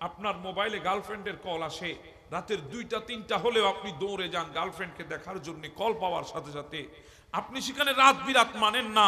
আপনার মোবাইলে গার্লফ্রেন্ডের কল আসে, রাতের 2টা 3টা হলেও আপনি দৌড়ে যান গার্লফ্রেন্ডকে দেখার জন্য। কল পাওয়ার সাথে সাথে আপনি সেখানে রাত বিরাত মানেন না,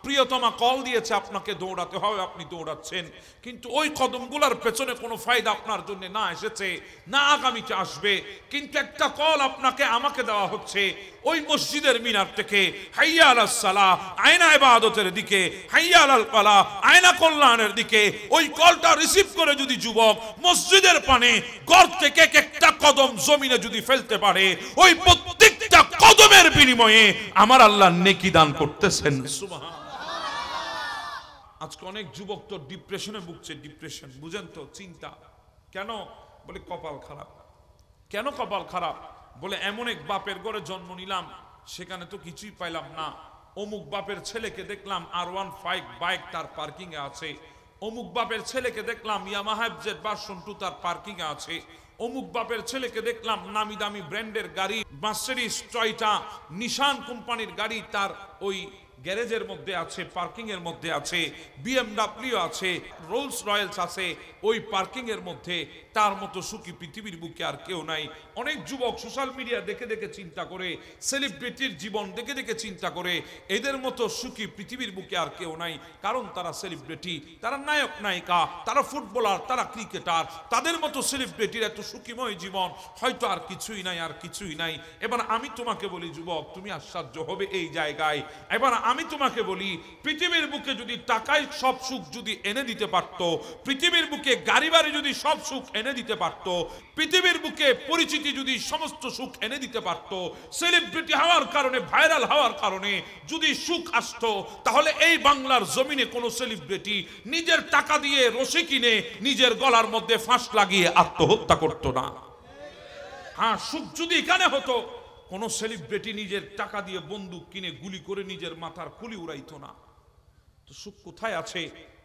প্রিয়তমা কল দিয়েছে আপনাকে দৌড়াতে হবে, আপনি দৌড়াচ্ছেন। কিন্তু ওই কদমগুলোর পেছনে কোনো ফায়দা আপনার জন্য না এসেছে, না আগামীতে আসবে। কিন্তু একটা কল আপনাকে আমাকে দেওয়া হচ্ছে ওই মসজিদের মিনার থেকে, হাইয়া আলাস সালাহ, আয়না ইবাদতের দিকে, হাইয়া আলাল ফালাহ, আয়না কল্যাণের দিকে। ওই কলটা রিসিভ করে যদি যুবক মসজিদের পানে ঘর থেকে একটা কদম জমিনে যদি ফেলতে পারে, ওই প্রত্যেকটা কদমের বিনিময়ে আমার আল্লাহ নেকি দান করতেছেন। সুবহান। আজকে অনেক যুবক তো ডিপ্রেশনে ভুগছে। ডিপ্রেশন বুঝেন তো, চিন্তা। কেন? বলে কপাল খারাপ। কেন কপাল খারাপ? বলে এমন এক বাপের ঘরে জন্ম নিলাম, সেখানে তো কিছুই পাইলাম না। অমুক বাপের ছেলেকে দেখলাম R15 বাইক তার পার্কিং এ আছে। অমুক বাপের ছেলেকে দেখলাম ইয়ামাহা FZ ভার্সন 2 তার পার্কিং এ আছে। অমুক বাপের ছেলেকে দেখলাম নামি দামি ব্র্যান্ডের গাড়ি, মার্সিডিজ, টয়োটা, নিশান কোম্পানির গাড়ি তার ওই গ্যারেজের মধ্যে আছে, পার্কিং এর মধ্যে আছে। BMW আছে, রোলস রয়েলস আছে ওই পার্কিং এর মধ্যে। তার মতো সুখী পৃথিবীর বুকে আর কেউ নাই। অনেক যুবক সোশ্যাল মিডিয়া দেখে দেখে চিন্তা করে, সেলিব্রিটির জীবন দেখে দেখে চিন্তা করে, এদের মতো সুখী পৃথিবীর বুকে আর কেউ নাই। কারণ তারা সেলিব্রিটি, তারা নায়ক নায়িকা, তারা ফুটবলার, তারা ক্রিকেটার। তাদের মতো সেলিব্রিটির এত সুখীময় জীবন হয়তো আর কিছুই নাই, আর কিছুই নাই। এবার আমি তোমাকে বলি যুবক, তুমি আশ্চর্য হবে এই জায়গায়। এবার আমি তোমাকে বলি, পৃথিবীর বুকে যদি টাকায় সব সুখ যদি এনে দিতে পারতো, পৃথিবীর বুকে গাড়ি বাড়ি যদি সব সুখ এনে দিতে পারতো, পৃথিবীর বুকে পরিচিতি যদি সমস্ত সুখ এনে দিতে পারতো, সেলিব্রিটি হওয়ার কারণে, ভাইরাল হওয়ার কারণে যদি সুখ আসতো, তাহলে এই বাংলার জমিনে কোন সেলিব্রিটি নিজের টাকা দিয়ে রশি কিনে নিজের গলার মধ্যে ফাঁস লাগিয়ে আত্মহত্যা করতো না। হ্যাঁ, সুখ যদি এখানে হতো, কোন সেলিব্রিটি নিজের টাকা দিয়ে বন্দুক কিনে গুলি করে নিজের মাথার খুলি উড়াইতো না। তো সুখ কোথায় আছে?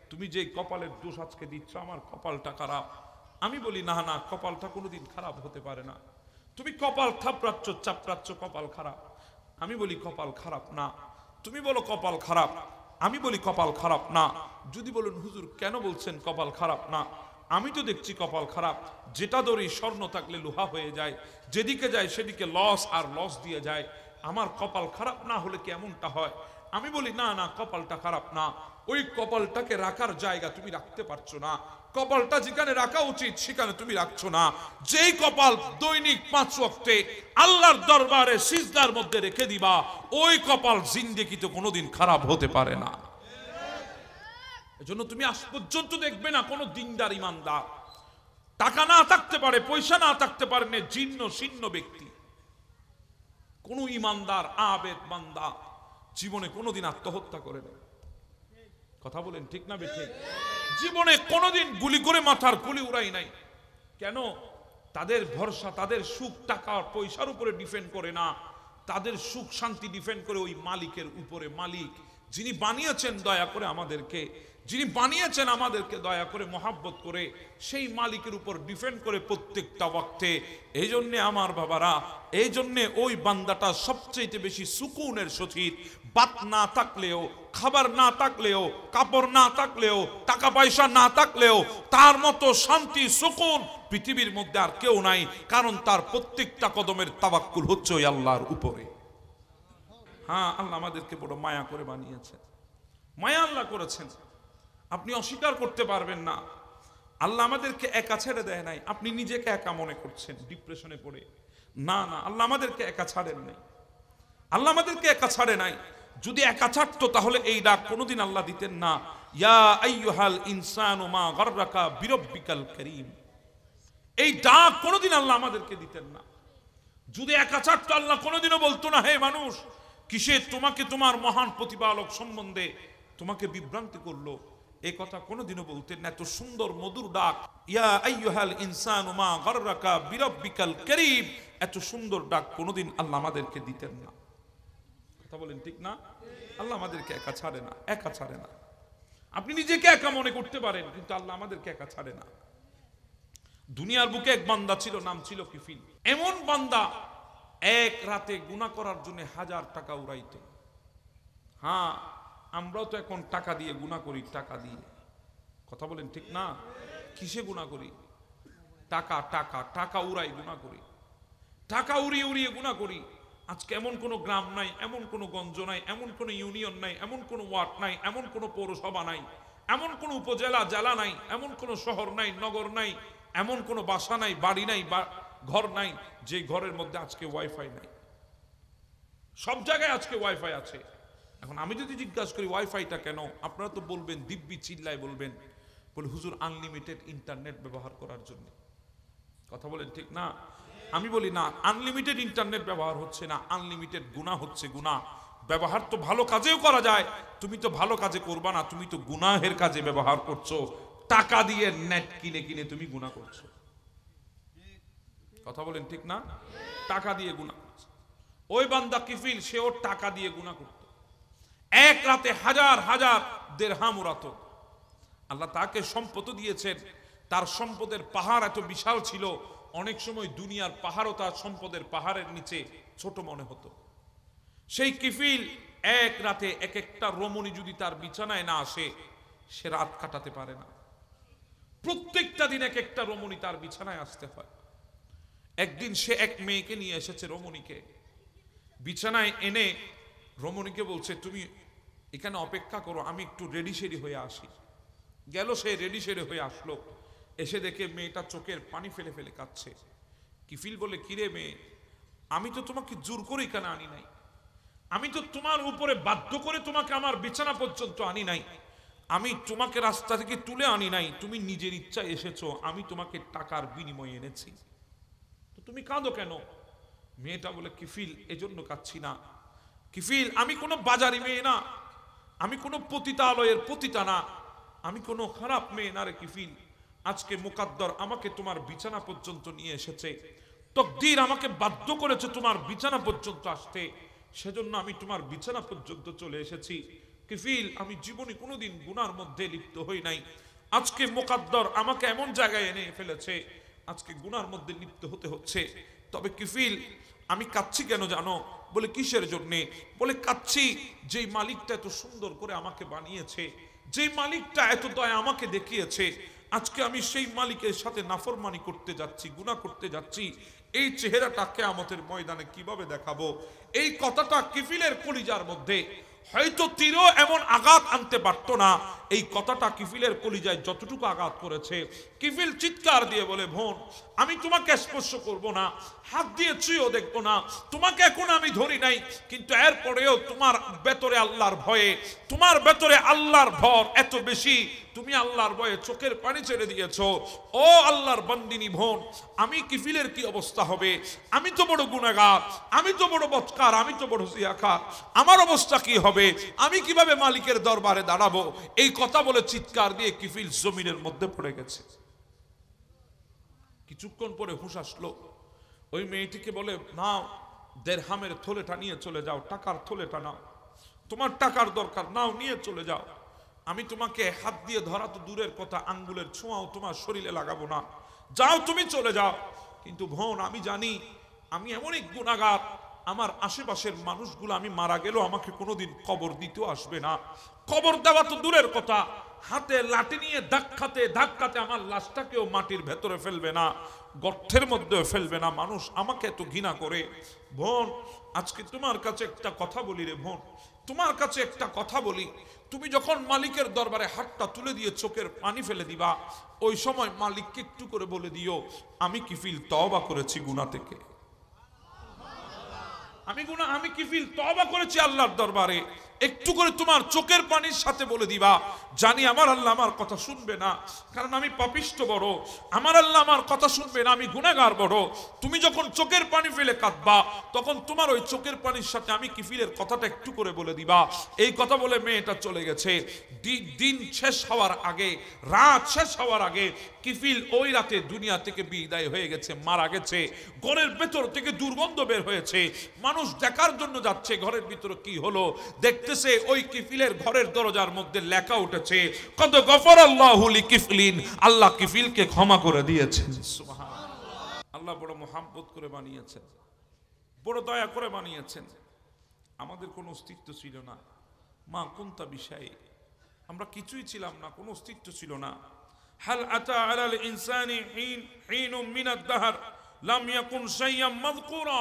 তুমি যে কপালের দোষ আজকে দিচ্ছ আমার কপালটা খারাপ, আমি বলি না না, কপালটা কোনোদিন খারাপ হতে পারে না। তুমি কপাল থাপড়াচ্ছ, চাপড়াচ্ছ, কপাল খারাপ। আমি বলি কপাল খারাপ না। তুমি বলো কপাল খারাপ, আমি বলি কপাল খারাপ না। যদি বলেন হুজুর কেন বলছেন কপাল খারাপ না, আমি তো দেখছি কপাল খারাপ। যেটা ধরি স্বর্ণ থাকলে লোহা হয়ে যায়, যেদিকে যায় সেদিকে লস আর লস দিয়ে যায়। আমার কপাল খারাপ না হলে কি এমনটা হয়? আমি বলি না না, কপালটা খারাপ না। ওই কপালটাকে রাখার জায়গা তুমি রাখতে পারছো না। কপালটা যেখানে রাখা উচিত সেখানে তুমি রাখছো না। যেই কপাল দৈনিক 5 ওয়াক্তে আল্লাহর দরবারে সিজদার মধ্যে রেখে দিবা, ওই কপাল জিন্দেগিতে কোনোদিন খারাপ হতে পারে না। এজন্য তুমি আজ পর্যন্ত দেখবে না কোনো দিনদার ইমানদার, টাকা না থাকতে পারে, পয়সা না থাকতে পারে, জীর্ণ শীর্ণ ব্যক্তি, কোন ইমানদার আবেদ বান্দা জীবনে কোনোদিন আত্মহত্যা করে না। কথা বলেন ঠিক না বেঠিক? জীবনে কোনোদিন গুলি করে মাথার খুলি উড়াই নাই। কেন? তাদের ভরসা, তাদের সুখ টাকা পয়সার উপরে ডিপেন্ড করে না। তাদের সুখ শান্তি ডিপেন্ড করে ওই মালিকের উপরে। মালিক যিনি বানিয়েছেন দয়া করে আমাদেরকে, যিনি বানিয়েছেন আমাদেরকে দয়া করে মহাব্বত করে, সেই মালিকের উপর ডিপেন্ড করে প্রত্যেকটা ওয়াক্তে। এই জন্যে আমার বাবারা, এই জন্যে ওই বান্দাটা সবচেয়ে বেশি সুকুনের সহিত, ভাত না থাকলেও, খাবার না থাকলেও, কাপড় না থাকলেও, টাকা পয়সা না থাকলেও, তার মতো শান্তি সুকুন পৃথিবীর মধ্যে আর কেউ নাই। কারণ তার প্রত্যেকটা কদমের তাওয়াক্কুল হচ্ছে ওই আল্লাহর উপরে। হ্যাঁ, আল্লাহ আমাদেরকে বড় মায়া করে বানিয়েছেন, মায়া আল্লাহ করেছেন। আপনি অস্বীকার করতে পারবেন না। আল্লাহ আমাদেরকে একা ছেড়ে দেয় নাই। আপনি নিজেকে একা মনে করছেন ডিপ্রেশনে পড়ে। না না, আল্লাহ আমাদেরকে একা ছাড়েন নাই। আল্লাহ আমাদেরকে একা ছাড়ে নাই। যদি একা ছাড়তো তাহলে এই ডাক কোনোদিন আল্লাহ দিতেন না, ইয়া আইয়ুহাল ইনসানু মা গাররাকা বিরব্বিকাল কারীম। এই ডাক কোনোদিন আল্লাহ আমাদেরকে দিতেন না। যদি একা ছাড়তো আল্লাহ কোনোদিনও বলতো না, হে মানুষ, কিসে তোমাকে তোমার মহান প্রতিপালক সম্বন্ধে তোমাকে বিভ্রান্তি করলো, এই কথা কোনোদিনও বলতেন না। এত সুন্দর মধুর ডাক, ইয়া আইয়ুহাল ইনসানু মা গাররাকা বিরব্বিকাল কারীম, এত সুন্দর ডাক কোনোদিন আল্লাহ আমাদেরকে দিতেন না। কথা বলেন ঠিক না? আল্লাহ আমাদেরকে একা ছাড়ে না, একা ছাড়ে না। আপনি নিজেকে একা মনে করতে পারেন, কিন্তু আল্লাহ আমাদেরকে একা ছাড়ে না। দুনিয়ার বুকে এক বান্দা ছিল, নাম ছিল কিফিল। এমন বান্দা এক রাতে গুনাহ করার জন্য 1000 টাকা উড়াইতো। হ্যাঁ, আমরাও তো এখন টাকা দিয়ে গুনাহ করি, টাকা দিয়ে। কথা বলেন ঠিক না? কিসে গুনাহ করি? টাকা টাকা টাকা উড়াই গুনাহ করি, টাকা উড়িয়ে উড়িয়ে গুনাহ করি। আজকে এমন কোনো গ্রাম নাই, এমন কোনো গঞ্জ নাই, এমন কোনো ইউনিয়ন নাই, এমন কোনো ওয়ার্ড নাই, এমন কোনো পৌরসভা নাই, এমন কোনো উপজেলা জেলা নাই, এমন কোনো শহর নাই, নগর নাই, এমন কোনো বাসা নাই, বাড়ি নাই, ঘর নাই যে ঘরের মধ্যে আজকে ওয়াইফাই নাই। সব জায়গায় আজকে ওয়াইফাই আছে। এখন আমি যদি জিজ্ঞাসা করি ওয়াইফাইটা কেন, আপনারা তো বলবেন, দিব্যি চিল্লায় বলবেন, বলে হুজুর আনলিমিটেড ইন্টারনেট ব্যবহার করার জন্য। কথা বলেন ঠিক না? আমি বলি না, আনলিমিটেড ইন্টারনেট ব্যবহার হচ্ছে না, আনলিমিটেড গুনাহ হচ্ছে। গুনাহ ব্যবহার তো ভালো কাজেও করা যায়, তুমি তো ভালো কাজে করবা না, তুমি তো গুনাহের কাজে ব্যবহার করছো। টাকা দিয়ে নেট কিনে কিনে তুমি গুনাহ করছো। কথা বলেন ঠিক না? টাকা দিয়ে গুনাহ করছো। ওই বান্দা কিফিল, সেও টাকা দিয়ে গুনাহ করত, এক রাতে হাজার হাজার দিরহাম উড়াতো। আল্লাহ তাকে সম্পদ দিয়েছেন, তার সম্পদের পাহাড় এত বিশাল ছিল, অনেক সময় দুনিয়ার পাহাড়ও তার সম্পদের পাহাড়ের নিচে ছোট মনে হতো। সেই কিফিল এক রাতে এক একটা রমণী যদি তার বিছানায় না আসে, সে রাত কাটাতে পারে না। প্রত্যেকটা দিন এক একটা রমণী তার বিছানায় আসতে হয়। একদিন সে এক মেয়েকে নিয়ে এসেছে, রমণীকে বিছানায় এনে রমণীকে বলছে, তুমি এখানে অপেক্ষা করো, আমি একটু রেডি সেডি হয়ে আসি। গেল, সে রেডি সেডি হয়ে আসলো। এসে দেখে মেয়েটা চোখের পানি ফেলে ফেলে কাঁদছে। কিফিল বলে, কিরে মেয়ে, আমি তো তোমাকে জোর করে এখানে আনি নাই, আমি তো তোমার উপরে বাধ্য করে তোমাকে আমার বিছানা পর্যন্ত আনি নাই, আমি তোমাকে রাস্তা থেকে তুলে আনি নাই, তুমি নিজের ইচ্ছায় এসেছো, আমি তোমাকে টাকার বিনিময়ে এনেছি, তো তুমি কাঁদো কেন? মেয়েটা বলে, কিফিল এজন্য কাঁদছি না, কিফিল আমি কোনো বাজারি মেয়ে না, আমি কোনো পতিতালয়ের পতিতা না, আমি কোনো খারাপ মেয়ে না রে কিফিল। আজকে মুকাদ্দর আমাকে তোমার বিছানা পর্যন্ত নিয়ে এসেছে, তকদির আমাকে বাধ্য করেছে তোমার বিছানা পর্যন্ত আসতে, সেজন্য আমি তোমার বিছানা পর্যন্ত চলে এসেছি। কিফিল আমি জীবনে কোনোদিন গুনার মধ্যে লিপ্ত হই নাই, আজকে মুকাদ্দর আমাকে এমন জায়গায় এনে ফেলেছে, আজকে গুনার মধ্যে লিপ্ত হতে হচ্ছে। তবে কিফিল আমি কাঁদছি কেন জানো? বলে, কিসের জন্যে? বলে, কাঁদছি যেই মালিকটা এত সুন্দর করে আমাকে বানিয়েছে, যেই মালিকটা এত দয়া আমাকে দেখিয়েছে, আজকে আমি সেই মালিকের সাথে নাফরমানি করতে যাচ্ছি, গুনাহ করতে যাচ্ছি, এই চেহারাটা কিয়ামতের ময়দানে কিভাবে দেখাবো? এই কথাটা কিফিলের কলিজার মধ্যে হয়তো তীরও এমন আঘাত আনতে পারতো না, এই কথাটা কিফিলের কলিজায় যতটুকু আঘাত করেছে, কিফিল চিৎকার দিয়ে বলে, বোন আমি তোমাকে স্পর্শ করব না, হাত দিয়ে ছুঁয়েও দেখবো না, তোমাকে এখন আমি ধরি নাই, কিন্তু এরপরেও তোমার ভেতরে আল্লাহর ভয়ে, তোমার ভেতরে আল্লাহর ভর এত বেশি, তুমি আল্লাহর ভয়ে চোখের পানি ছেড়ে দিয়েছো। ও আল্লাহর বান্দিনী বোন, আমি কিফিলের কি অবস্থা হবে? আমি তো বড় গুনাহগার, আমি তো বড় বদকার, আমি তো বড় জিয়াকার, আমার অবস্থা কি হবে? আমি কিভাবে মালিকের দরবারে দাঁড়াবো? এই কথা বলে চিৎকার দিয়ে কিফিল জমিনের মধ্যে পড়ে গেছে। কিছুক্ষণ পরে হুঁশ আসলো, ওই মেয়েটিকে বলে, নাও দিরহামের থলেটা নিয়ে চলে যাও, টাকার থলেটা নাও, তোমার টাকার দরকার, নাও নিয়ে চলে যাও, আমি তোমাকে হাত দিয়ে ধরা তো দূরের কথা, আঙ্গুলের ছোঁয়াও তোমার শরীরে লাগাবো না, যাও তুমি চলে যাও। কিন্তু বোন আমি জানি আমি এমন এক গুনাহগার, আমার আশেপাশের মানুষগুলো আমি মারা গেলেও আমাকে কোনোদিন কবর দিতেও আসবে না, কবর দেওয়া তো দূরের কথা, হাতে লাঠি নিয়ে ধাক্কাতে ধাক্কাতে আমার লাশটাকেও মাটির ভেতরে ফেলবে না, গর্তের মধ্যে ফেলবে না, মানুষ আমাকে এত ঘৃণা করে। বোন আজকে তোমার কাছে একটা কথা বলি রে বোন, তোমার কাছে একটা কথা বলি, তুমি যখন মালিকের দরবারে হাতটা তুলে দিয়ে চোখের পানি ফেলে দিবা, ওই সময় মালিককে একটু করে বলে দিও, আমি কিফিল তওবা করেছি গুনাহ থেকে, আমি কিফিল তওবা করেছি আল্লাহর দরবারে। একটু করে তোমার চোখের পানির সাথে বলে দিবা, জানি আমার আল্লাহ আমার কথা শুনবে না, কারণ আমি পাপিষ্ঠ বড়, আমার আল্লাহ আমার কথা শুনবে না, আমি গুনাহগার বড়। তুমি যখন চোখের পানি ফেলে কাঁদবা, তখন তোমার ওই চোখের পানির সাথে আমি কিফিলের কথাটা একটু করে বলে দিবা। এই কথা বলে মেয়েটা চলে গেছে। দিন শেষ হওয়ার আগে, রাত শেষ হওয়ার আগে কিফিল ওই রাতে দুনিয়া থেকে বিদায় হয়ে গেছে, মারা গেছে। ঘরের ভেতর থেকে দুর্গন্ধ বের হয়েছে, মানুষ দেখার জন্য যাচ্ছে ঘরের ভিতরে কি হলো, দেখতেছে ওই কিফিলের ঘরের দরজার মধ্যে লেখা উঠেছে, কদ গফরাল্লাহু লিকিফলিন, আল্লাহ কিফিলকে ক্ষমা করে দিয়েছেন। সুবহানাল্লাহ। আল্লাহ বড় মোহাব্বত করে বানিয়েছেন, বড় দয়া করে বানিয়েছেন। আমাদের কোনো অস্তিত্ব ছিল না, মা কুনতা বিষয়ে, আমরা কিছুই ছিলাম না, কোনো অস্তিত্ব ছিল না। হাল আতা আলাল ইনসানি হিনুম মিনাদ দাহর লাম ইয়াকুন শাইয়াম মাযকুরা।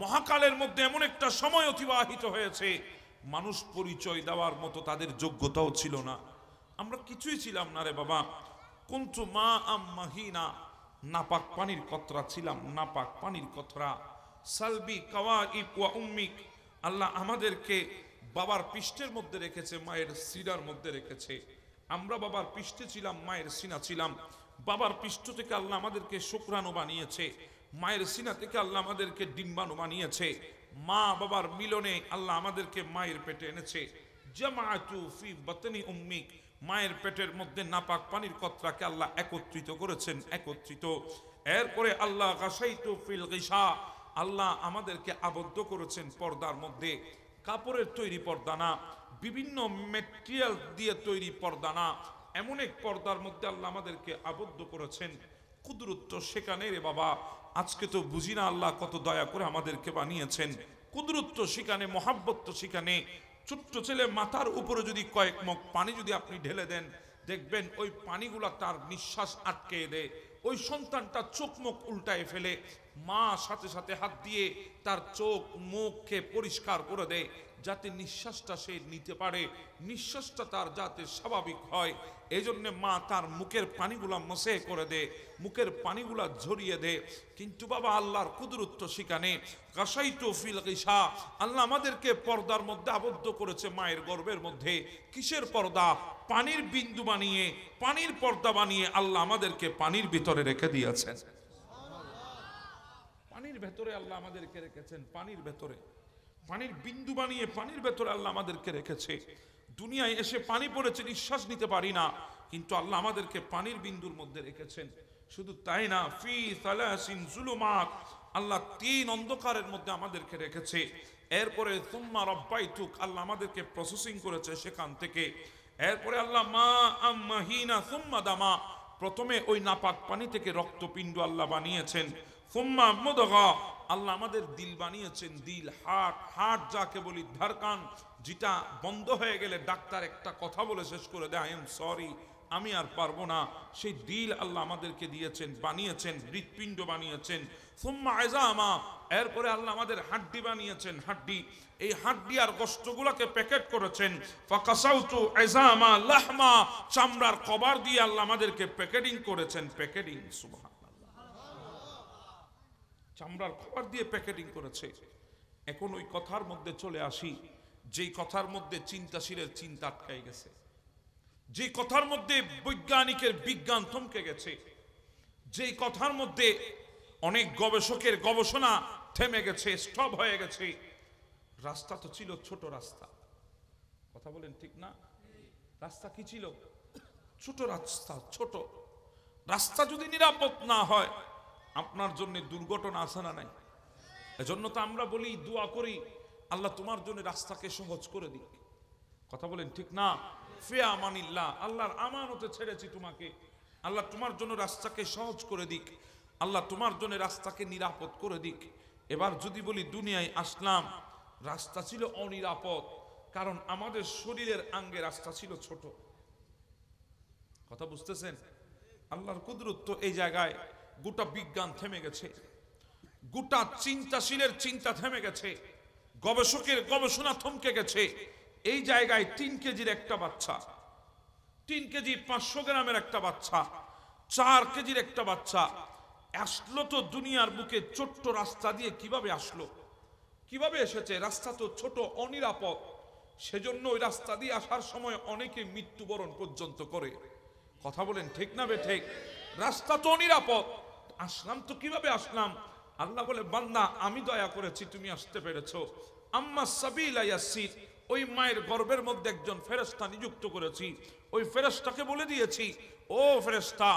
মহাকালের মধ্যে এমন একটা সময় অতিবাহিত হয়েছে, মানুষ পরিচয় দেওয়ার মতো তাদের যোগ্যতাও ছিল না। আমরা কিছুই ছিলাম না রে বাবা। কুনতু মা মাহিনা, নাপাক পানির কতরা ছিলাম, নাপাক পানির কতরা। সালবি কাওয়াইব ওয়া উম্মিক, আল্লাহ আমাদেরকে বাবার পৃষ্ঠের মধ্যে রেখেছে, মায়ের সিনার মধ্যে রেখেছে। আমরা বাবার পৃষ্ঠে ছিলাম, মায়ের সিনা ছিলাম। বাবার পৃষ্ঠ থেকে আল্লাহ আমাদেরকে শুক্রাণু বানিয়েছে, মায়ের সিনা থেকে আল্লাহ আমাদেরকে ডিম্বাণু বানিয়েছে। মা বাবার মিলনে আল্লাহ আমাদেরকে মায়ের পেটে এনেছে। জামাআতু ফি বাতনি উম্মিক, মায়ের পেটের মধ্যে নাপাক পানির কতরাকে আল্লাহ একত্রিত করেছেন, একত্রিত। এরপরে আল্লাহ গাসাইতু ফিল গিশা, আল্লাহ আমাদেরকে আবদ্ধ করেছেন পর্দার মধ্যে। কাপড়ের তৈরি পর্দা না, বিভিন্ন মেটেরিয়াল দিয়ে তৈরি পর্দা না, এমন এক পর্দার মধ্যে আল্লাহ আমাদেরকে আবদ্ধ করেছেন। কুদরত সেখানে রে বাবা, আজকে তো বুঝি না আল্লাহ কত দয়া করে আমাদেরকে বানিয়েছেন। কুদরত সেখানে, মহাব্বত সেখানে। ছোট্ট ছেলে মাথার উপরে যদি কয়েক মগ পানি যদি আপনি ঢেলে দেন, দেখবেন ওই পানিগুলা তার নিঃশ্বাস আটকে দেয়। ওই সন্তানটা চোখ মুখ উল্টায় ফেলে, মা সাথে সাথে হাত দিয়ে তার চোখ মুখকে পরিষ্কার করে দেয়, যাতে নিঃশ্বাসটা সে নিতে পারে, নিঃশ্বাসটা তার যাতে স্বাভাবিক হয়। এই জন্য মা তার মুখের পানিগুলা মসে করে দেয়, মুখের পানিগুলা ঝরিয়ে দেয়। কিন্তু বাবা আল্লাহর কুদরত সেখানে। গাসাইতু ফিল গিশা, আল্লাহ আমাদেরকে পর্দার মধ্যে আবদ্ধ করেছে, মায়ের গর্ভের মধ্যে। কিসের পর্দা? পানির বিন্দু বানিয়ে, পানির পর্দা বানিয়ে আল্লাহ আমাদেরকে পানির ভিতরে রেখে দিয়েছেন। পানির ভেতরে আল্লাহ আমাদেরকে রেখেছেন, পানির ভেতরে পানির বিন্দু বানিয়ে পানির ভেতরে আল্লাহ আমাদেরকে রেখেছে। দুনিয়ায় এসে পানি পড়েছে, নিঃশ্বাস নিতে পারি না, কিন্তু আল্লাহ আমাদেরকে পানির বিন্দুর মধ্যে রেখেছেন। শুধু তাই না, ফি সালাসিন জুলুমাত, আল্লাহ 3 অন্ধকারের মধ্যে আমাদেরকে রেখেছে। এরপরে সুম্মা রাব্বাইতুক, আল্লাহ আমাদেরকে প্রসেসিং করেছে সেখান থেকে। এরপরে আল্লাহ মা মাহিনা সুম্মা দামা, প্রথমে ওই নাপাক পানি থেকে রক্তপিণ্ড আল্লাহ বানিয়েছেন। সুম্মা মুদগা, আল্লাহ আমাদের দিল বানিয়েছেন, দিল, হার্ট যাকে বলি, ধড়কন, যেটা বন্ধ হয়ে গেলে ডাক্তার একটা কথা বলে শেষ করে দেয়, আই এম সরি, আমি আর পারবো না। সেই দিল আল্লাহ আমাদেরকে দিয়েছেন, বানিয়েছেন, হৃৎপিণ্ড বানিয়েছেন। সুম্মা ইজামা, এরপরে আল্লাহ আমাদের হাড্ডি বানিয়েছেন, হাড্ডি। এই হাড্ডি আর গোশতগুলোকে প্যাকেট করেছেন। ফাকাসাউতু ইজামা লাহমা, চামড়ার কভার দিয়ে আল্লাহ আমাদেরকে প্যাকেটিং করেছেন, প্যাকেটিং, সুবহানাল্লাহ, চামড়ার কভার দিয়ে প্যাকেটিং করেছে। এখন ওই কথার মধ্যে চলে আসি, যেই কথার মধ্যে চিন্তাশীলের চিন্তা আটকাই গেছে, যে কথার মধ্যে বৈজ্ঞানিকের বিজ্ঞান থমকে গেছে, যেই কথার মধ্যে অনেক গবেষকের গবেষণা থেমে গেছে, স্টপ হয়ে গেছে। রাস্তা তো ছিল ছোট রাস্তা, কথা বলেন ঠিক না? রাস্তা কি ছিল? ছোট রাস্তা। ছোট রাস্তা যদি নিরাপদ না হয়, আপনার জন্য দুর্ঘটনা আসে না নাই? এজন্য তো আমরা বলি, দোয়া করি, আল্লাহ তোমার জন্য রাস্তাকে সহজ করে দিক। কথা বলেন ঠিক না? ফি আমানিল্লাহ, আল্লাহর আমানতে ছেড়েছি তোমাকে, আল্লাহ তোমার জন্য রাস্তাকে সহজ করে দিক, আল্লাহ তোমার জন্য রাস্তাকে নিরাপদ করে দিক। এবার যদি বলি দুনিয়ায় আসলাম, রাস্তা ছিল অনিরাপদ, কারণ আমাদের শরীরের আঙ্গে রাস্তা ছিল ছোট। কথা বুঝতেছেন? আল্লাহর কুদরত তো এই জায়গায়, গোটা বিজ্ঞান থেমে গেছে, গোটা চিন্তাশীলের চিন্তা থেমে গেছে, গবেষকের গবেষণা থমকে গেছে। এই জায়গায় 3 কেজির একটা বাচ্চা, 3 কেজি 500 গ্রামের একটা বাচ্চা, 4 কেজির একটা বাচ্চা আসলো তো দুনিয়ার বুকে ছোট্ট রাস্তা দিয়ে। কিভাবে আসলো? কিভাবে এসেছে? রাস্তা তো ছোট, অনিরাপদ। সেজন্য ওই রাস্তা দিয়ে আসার সময় অনেকে মৃত্যুবরণ পর্যন্ত করে। কথা বলেন ঠিক না বেঠিক? রাস্তা তো অনিরাপদ, আসলাম তো কিভাবে আসলাম? আল্লাহ বলে, বান্দা আমি দয়া করেছি, তুমি আসতে পেরেছো। আম্মা সাবিলা ইয়াসির, ওই মায়ের গর্ভের মধ্যে একজন ফেরেশতা নিযুক্ত করেছি। ওই ফেরেশতাকে বলে দিয়েছি, ও ফেরেশতা,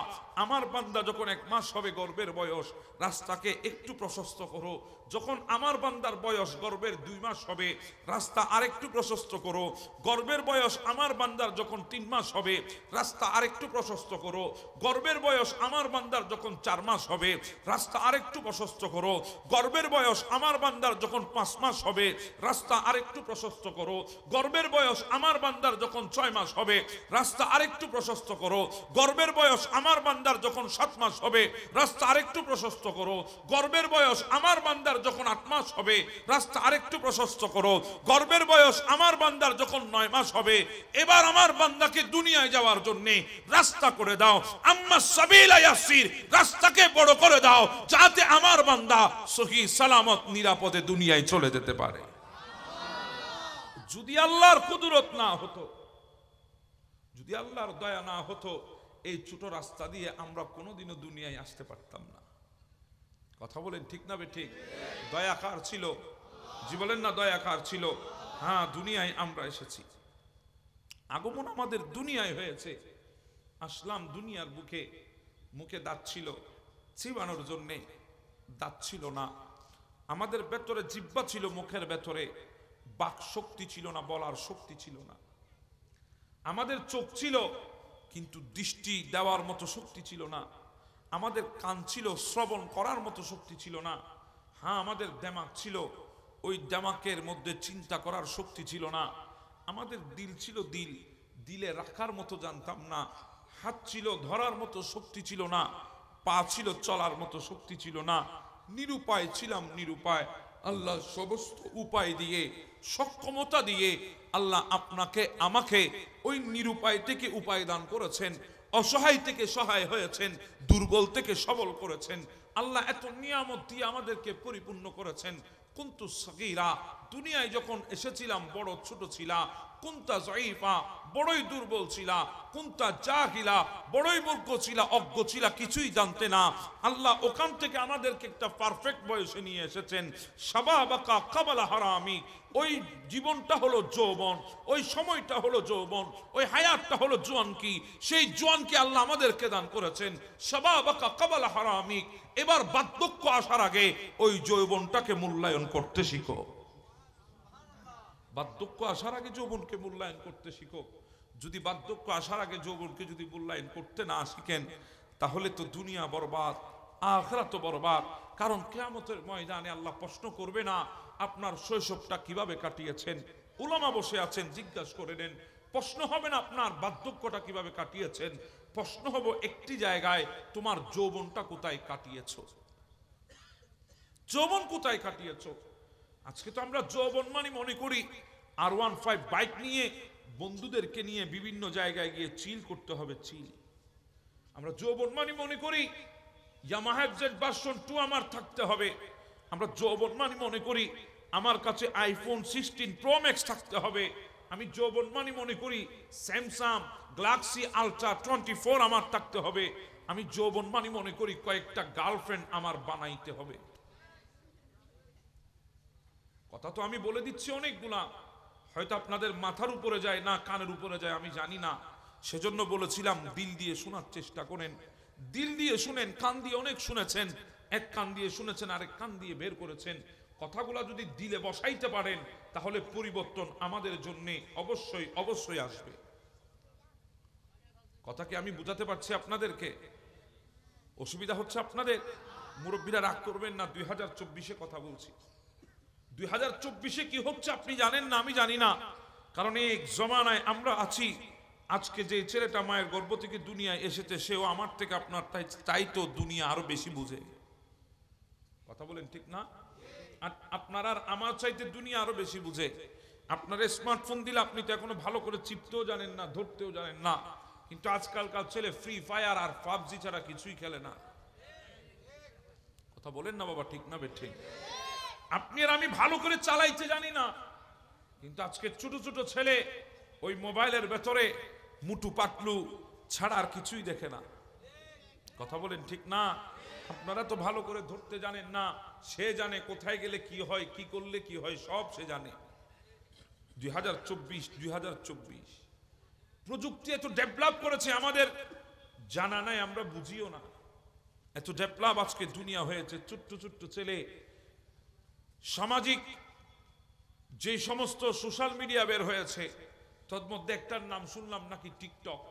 আমার বান্দা যখন 1 মাস হবে গর্ভের বয়স, রাস্তাকে একটু প্রশস্ত করো। যখন আমার বান্দার বয়স গর্ভের 2 মাস হবে, রাস্তা আরেকটু প্রশস্ত করো। গর্ভের বয়স আমার বান্দার যখন 3 মাস হবে, রাস্তা আরেকটু প্রশস্ত করো। গর্ভের বয়স আমার বান্দার যখন 4 মাস হবে, রাস্তা আরেকটু প্রশস্ত করো। গর্ভের বয়স আমার বান্দার যখন 5 মাস হবে, রাস্তা আরেকটু প্রশস্ত করো। গর্ভের বয়স আমার বান্দার যখন 6 মাস হবে, রাস্তা আরেকটু প্রশস্ত করো। গর্ভের বয়স আমার বান্দার যখন 7 মাস হবে, রাস্তা আরেকটু প্রশস্ত করো। গর্ভের বয়স আমার বান্দার যখন 8 মাস হবে, রাস্তা আরেকটু প্রশস্ত করো। গর্ভের বয়স আমার বান্দার যখন 9 মাস হবে, এবার আমার বান্দাকে দুনিয়ায় যাওয়ার জন্য রাস্তা করে দাও। আম্মা সাবিলা ইয়াসির, রাস্তাকে বড় করে দাও যাতে আমার বান্দা সহি সালামত নিরাপদে দুনিয়ায় চলে যেতে পারে। যদি আল্লাহর কুদরত না হতো, যদি আল্লাহর দয়া না হতো, এই ছোট রাস্তা দিয়ে আমরা কোনোদিনও দুনিয়ায় আসতে পারতাম না। কথা বলেন ঠিক না বেঠিক? দয়া কার ছিল? জি বলেন না, দয়া কার ছিল? হ্যাঁ, দুনিয়ায় আমরা এসেছি, আগমন আমাদের দুনিয়ায় হয়েছে। আসলাম দুনিয়ার বুকে, মুখে দাঁত ছিল, চিবানোর জন্যে দাঁত ছিল না। আমাদের ভেতরে জিহ্বা ছিল, মুখের ভেতরে বাক শক্তি ছিল না, বলার শক্তি ছিল না। আমাদের চোখ ছিল কিন্তু দৃষ্টি দেওয়ার মতো শক্তি ছিল না। আমাদের কান ছিল, শ্রবণ করার মতো শক্তি ছিল না। হ্যাঁ, আমাদের দিমাগ ছিল, ওই দিমাগের মধ্যে চিন্তা করার শক্তি ছিল না। আমাদের দিল ছিল, দিলে রাখার মতো জানতাম না। হাত ছিল, ধরার মতো শক্তি ছিল না। পা ছিল, চলার মতো শক্তি ছিল না। নিরুপায় ছিলাম, নিরুপায়। আল্লাহ সমস্ত উপায় দিয়ে, সক্ষমতা দিয়ে আল্লাহ আপনাকে আমাকে ওই নিরুপায় থেকে উপায় দান করেছেন। অসহায় থেকে সহায় হয়েছেন, দুর্বল থেকে সবল করেছেন। আল্লাহ এত নিয়ামত দিয়ে আমাদেরকে পরিপূর্ণ করেছেন। কুনতু সগীরা, দুনিয়ায় যখন এসেছিলাম বড় ছোট ছিলা। কুনতা যায়ীফা, বড়ই দুর্বল ছিলা। কুনতা জাহিলা, বড়ই মূর্খ ছিলা, অজ্ঞ ছিলা, কিছুই জানতে না। আল্লাহ ওখান থেকে আমাদেরকে একটা পারফেক্ট বয়সে নিয়ে এসেছেন। শাবাবাকা কাবালা হারামি, ওই জীবনটা হলো যৌবন, ওই সময়টা হলো যৌবন, ওই হায়াতটা হলো জোয়ানকি। সেই জোয়ানকে আল্লাহ আমাদেরকে দান করেছেন। শাবাবাকা কাবালা হারামি, এবার বার্ধক্য আসার আগে ওই যৌবনটাকে মূল্যায়ন করতে শিখো। বার্ধক্য আসার আগে যৌবনকে মূল্যায়ন করতে শিখো। যদি বার্ধক্য আসার আগে যৌবনকে যদি মূল্যায়ন করতে না শিখেন, তাহলে তো দুনিয়া বরবাদ, আখিরাত বরবাদ। কারণ কিয়ামতের ময়দানে আল্লাহ প্রশ্ন করবে না আপনার শৈশবটা কিভাবে কাটিয়েছেন। উলামা বসে আছেন, জিজ্ঞাসা করে নেন। প্রশ্ন হবে না আপনার বার্ধক্যটা কিভাবে কাটিয়েছেন, প্রশ্ন হবে একটি জায়গায়, তোমার যৌবনটা কোথায় কাটিয়েছ, যৌবন কোথায় কাটিয়েছ। আজকে তো আমরা যৌবন মানে মনে করি R15 বাইক নিয়ে বন্ধুদেরকে নিয়ে বিভিন্ন জায়গায় গিয়ে চিল করতে হবে, চিল। আমরা যৌবন মানে মনে করি ইয়ামাহা জেড ভার্সন 2 আমার থাকতে হবে। আমরা যৌবন মানে মনে করি আমার কাছে আইফোন 16 প্রো ম্যাক্স থাকতে হবে। আমি যৌবন মানে মনে করি স্যামসাং গ্যালাক্সি আলট্রা 24 আমার থাকতে হবে। আমি যৌবন মানে মনে করি কয়েকটা গার্লফ্রেন্ড আমার বানাইতে হবে। কথা তো আমি বলে দিচ্ছি অনেকগুলা, হয়তো আপনাদের মাথার উপরে যায় না, কানের উপরে যায়, আমি জানি না। সেজন্য বলেছিলাম দিল দিয়ে শোনার চেষ্টা করেন। দিল দিয়ে শুনেন, কান দিয়ে অনেক শুনেছেন, এক কান দিয়ে শুনেছেন, আরেক কান দিয়ে বের করেছেন। কথাগুলা যদি দিলে বসাইতে পারেন, তাহলে পরিবর্তন আমাদের জন্য অবশ্যই অবশ্যই আসবে। কথা কি আমি বুঝাতে পারছি আপনাদেরকে? অসুবিধা হচ্ছে আপনাদের? মুরব্বীরা রাগ করবেন না, 2024-এ কথা বলছি। 2024-এ কি হচ্ছে আপনি জানেন না, আমি জানি না। কারণ এই জমানায় আমরা আছি। আজকে যে ছেলেটা মায়ের গর্ভ থেকে দুনিয়ায় এসেছে, সেও আমার থেকে আপনার তাই তো দুনিয়া আরো বেশি বুঝে। কথা বলেন ঠিক না? আপনার আর আমার চাইতে দুনিয়া আরো বেশি বুঝে। আপনার স্মার্টফোন দিলে আপনি তো এখনো ভালো করে চিপতেও জানেন না, ধরতেও জানেন না। কিন্তু আজকালকার ছেলে ফ্রি ফায়ার আর পাবজি ছাড়া কিছুই খেলে না। কথা বলেন না বাবা, ঠিক না বেঠিক? আপনি আর আমি ভালো করে চালাইতে জানি না, কিন্তু আজকে ছোট ছোট ছেলে ওই মোবাইলের ভেতরে মুটু পাটলু ছাড়া আর কিছুই দেখে না। কথা বলেন ঠিক না? আপনারা তো ভালো করে ধরতে জানেন না। সে জানে কোথায় গেলে কি হয়, কি করলে কি হয়, সব সে জানে। 2024 প্রযুক্তি এত ডেভেলপ করেছে, আমাদের জানা নাই, আমরা বুঝিও না। এত ডেভেলপ আজকে দুনিয়া হয়েছে। ছোট্ট ছোট্ট ছেলে সামাজিক যে সমস্ত সোশ্যাল মিডিয়া বের হয়েছে, তার মধ্যে একটার নাম শুনলাম নাকি টিকটক।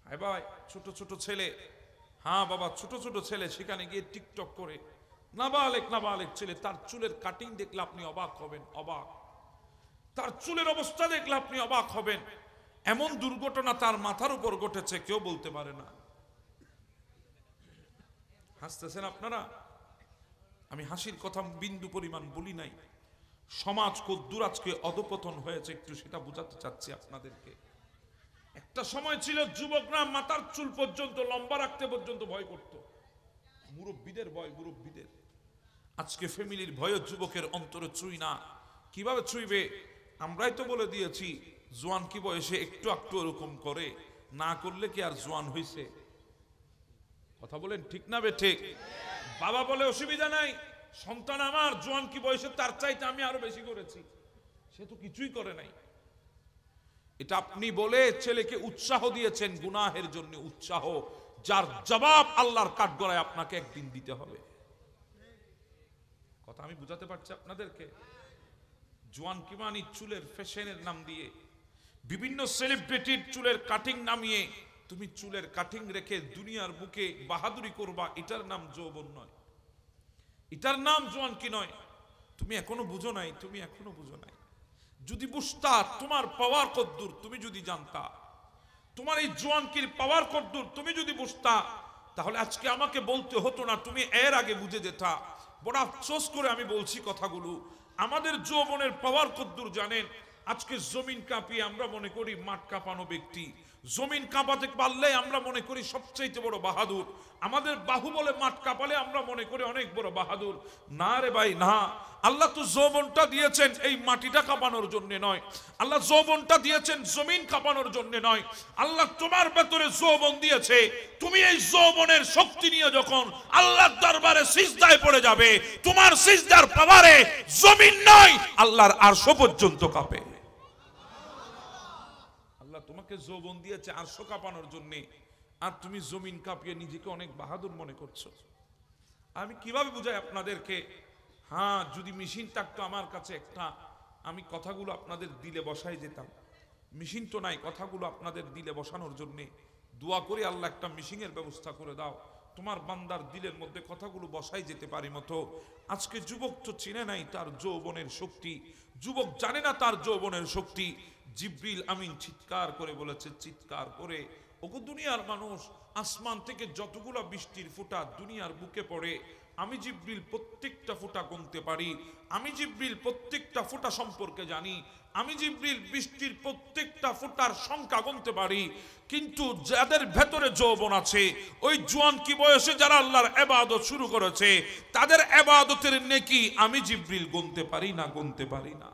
হ্যাঁ ভাই, ছোট ছোট ছেলে, হ্যাঁ বাবা, ছোট ছোট ছেলে সেখানে গিয়ে টিকটক করে। নাবালেক ছেলে, তার চুলের কাটিং দেখলে আপনি অবাক হবেন, অবাক। তার চুলের অবস্থা দেখলে আপনি অবাক হবেন। এমন দুর্ঘটনা তার মাথার উপর ঘটেছে কেউ বলতে পারে না। হাসতেছেন আপনারা, আমি হাসির কথা বিন্দু পরিমাণ বলি নাই। সমাজ কদ্দুর আজকে অধপতন হয়েছে একটু সেটা বোঝাতে চাচ্ছি আপনাদেরকে। একটা সময় ছিল যুবকরা মাথার চুল পর্যন্ত লম্বা রাখতে পর্যন্ত ভয় করত, মুরব্বীদের ভয়, মুরব্বীদের। আজকে ফ্যামিলির ভয় যুবকের অন্তরে ছুঁই না। কিভাবে ছুঁইবে? আমরাই তো বলে দিয়েছি জোয়ান কি বয়সে একটু একটু এরকম করে, না করলে কি আর জোয়ান হইছে? কথা বলেন ঠিক না বে ঠিক? বাবা বলে অসুবিধা নাই, সন্তান আমার জোয়ান কি বয়সে তার চাইতে আমি আরো বেশি করেছি, সে তো কিছুই করে নাই। এটা আপনি বলে ছেলেকে উৎসাহ দিয়েছেন গুনাহের জন্য, উৎসাহ যার জবাব আল্লাহর কাঠগড়ায় আপনাকে একদিন দিতে হবে। কথা আমি বুঝাতে পারছি আপনাদেরকে? জোয়ান কি মানি চুলের ফ্যাশনের নাম দিয়ে বিভিন্ন সেলিব্রিটির চুলের কাটিং নামিয়ে তুমি চুলের কাটিং রেখে দুনিয়ার বুকে বাহাদুরি করবা, এটার নাম যৌবন নয়, এটার নাম জোয়ান কি নয়। তুমি এখনো বুঝো নাই, তুমি এখনো বুঝো নাই। যদি বুঝতা তোমার পাওয়ার কদ্দুর, তুমি যদি জানতা তোমার এই জোয়ানকির পাওয়ার কদ্দুর, তুমি যদি বুঝতা, তাহলে আজকে আমাকে বলতে হতো না, তুমি এর আগে বুঝে যেতা। বড় আফসোস করে আমি বলছি কথাগুলো। আমাদের যৌবনের পাওয়ার কদ্দুর জানেন? আজকে জমিন কাঁপিয়ে আমরা মনে করি মাঠ কাঁপানো ব্যক্তি, জমিন কাঁপাতে পারলে আমরা মনে করি সবচেয়ে বড় বাহাদুর, আমাদের বাহুবলে মাঠ কাঁপালে আমরা মনে করি অনেক বড় বাহাদুর। না রে ভাই না, আল্লাহ তো যৌবনটা দিয়েছেন এই মাটিটা কাঁপানোর জন্য নয়, আল্লাহ যৌবনটা দিয়েছেন জমিন কাঁপানোর জন্য নয়। আল্লাহ তোমার ভেতরে যৌবন দিয়েছে, তুমি এই যৌবনের শক্তি নিয়ে যখন আল্লাহর দরবারে সিজদায় পড়ে যাবে, তোমার সিজদার পাওয়ারে জমিন নয় আল্লাহর আরশ পর্যন্ত কাঁপে। তোমাকে যৌবন দিয়েছে আরশ কাঁপানোর জন্য, আর তুমি জমিন কাঁপিয়ে নিজেকে অনেক বাহাদুর মনে করছো। আমি কিভাবে বুঝাই আপনাদেরকে? হ্যাঁ, যদি মেশিন থাকতো আমার কাছে একটা, আমি কথাগুলো আপনাদের দিলে বসাই যেতাম। মেশিন তো নাই, কথাগুলো আপনাদের দিলে বসানোর জন্য দোয়া করে আল্লাহ একটা মেশিনের ব্যবস্থা করে দাও, তোমার বান্দার দিলের মধ্যে কথাগুলো বসাই যেতে পারি মতো। আজকে যুবক তো চিনে নাই তার যৌবনের শক্তি, যুবক জানে না তার যৌবনের শক্তি। জিবরিল আমিন চিৎকার করে বলেছে, চিৎকার করে, ওগো দুনিয়ার মানুষ, আসমান থেকে যতগুলো বৃষ্টির ফোঁটা দুনিয়ার বুকে পড়ে, আমি জিবরিল প্রত্যেকটা ফোঁটা গুনতে পারি, আমি জিবরিল প্রত্যেকটা ফোঁটা সম্পর্কে জানি, আমি জিবরিল বৃষ্টির প্রত্যেকটা ফোঁটার সংখ্যা গুনতে পারি। কিন্তু যাদের ভেতরে যৌবন আছে, ওই জোয়ান কি বয়সে যারা আল্লাহর ইবাদত শুরু করেছে, তাদের ইবাদতের নেকি আমি জিবরিল গুনতে পারি না, গুনতে পারি না।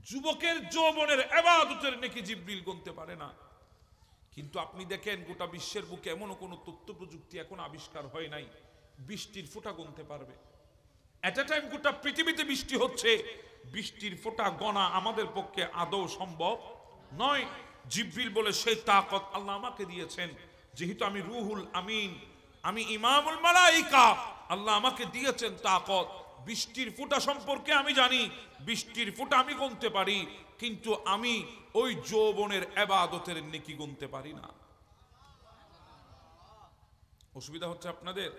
যুবকের যৌবনের ইবাদতের নেকি জিবরিল গুনতে পারে না। কিন্তু আপনি দেখেন গোটা বিশ্বের বুকে এমন কোনো তথ্য প্রযুক্তি এখন আবিষ্কার হয় নাই বৃষ্টির ফোঁটা গুনতে পারবে। এট এ টাইম গোটা পৃথিবীতে বৃষ্টি হচ্ছে, বৃষ্টির ফোঁটা গণা আমাদের পক্ষে আদৌ সম্ভব নয়। জিবরিল বলে সেই তাকত আল্লাহ আমাকে দিয়েছেন, যেহেতু আমি রুহুল আমিন, আমি ইমামুল মালাইকা, আল্লাহ আমাকে দিয়েছেন তাকত। বৃষ্টির ফোঁটা সম্পর্কে আমি জানি, বৃষ্টির ফোঁটা আমি গুনতে পারি, কিন্তু আমি ওই যৌবনের ইবাদতের নেকি গুনতে পারি না। অসুবিধা হচ্ছে আপনাদের?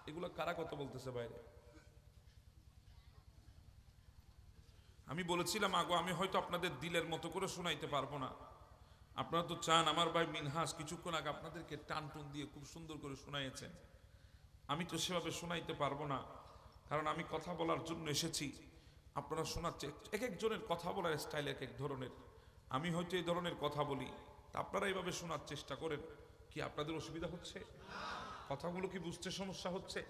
এগুলো কারা কথা বলতেছে বাইরে? আমি বলেছিলাম আগো, আমি হয়তো আপনাদের দিলের মতো করে শোনাইতে পারবো না। আপনারা তো চান, আমার ভাই মিনহাজ কিছুক্ষণ আগে আপনাদেরকে টান টুন দিয়ে খুব সুন্দর করে শোনাইয়েছেন। আমি তো সেভাবে শোনাইতে পারবো না, কারণ আমি কথা বলার জন্য এসেছি। আপনারা শোনাচ্ছে, এক একজনের কথা বলার স্টাইল এক এক ধরনের। আমি হয়তো এই ধরনের কথা বলি, তা আপনারা এইভাবে শোনার চেষ্টা করেন। কি আপনাদের অসুবিধা হচ্ছে? কথাগুলো কি বুঝতে সমস্যা হচ্ছে?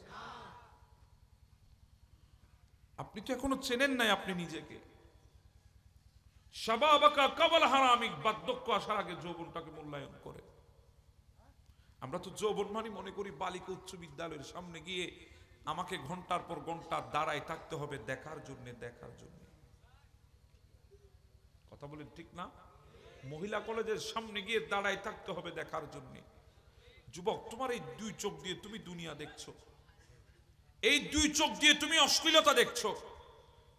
আপনি তো এখনো চেনেন নাই আপনি নিজেকে। শাবাবাকা কাবাল হারামিক, বার্ধক্য আসার আগে যৌবনটাকে মূল্যায়ন করে। আমরা তো যৌবন মানে মনে করি বালিকা উচ্চ বিদ্যালয়ের সামনে গিয়ে আমাকে ঘন্টার পর ঘন্টা দাঁড়ায় থাকতে হবে দেখার জন্য, দেখার জন্য। কথা বলেন ঠিক না? মহিলা কলেজের সামনে গিয়ে দাঁড়ায় থাকতে হবে দেখার জন্য। যুবক, তোমার এই দুই চোখ দিয়ে তুমি দুনিয়া দেখছো, এই দুই চোখ দিয়ে তুমি অশ্লীলতা দেখছো,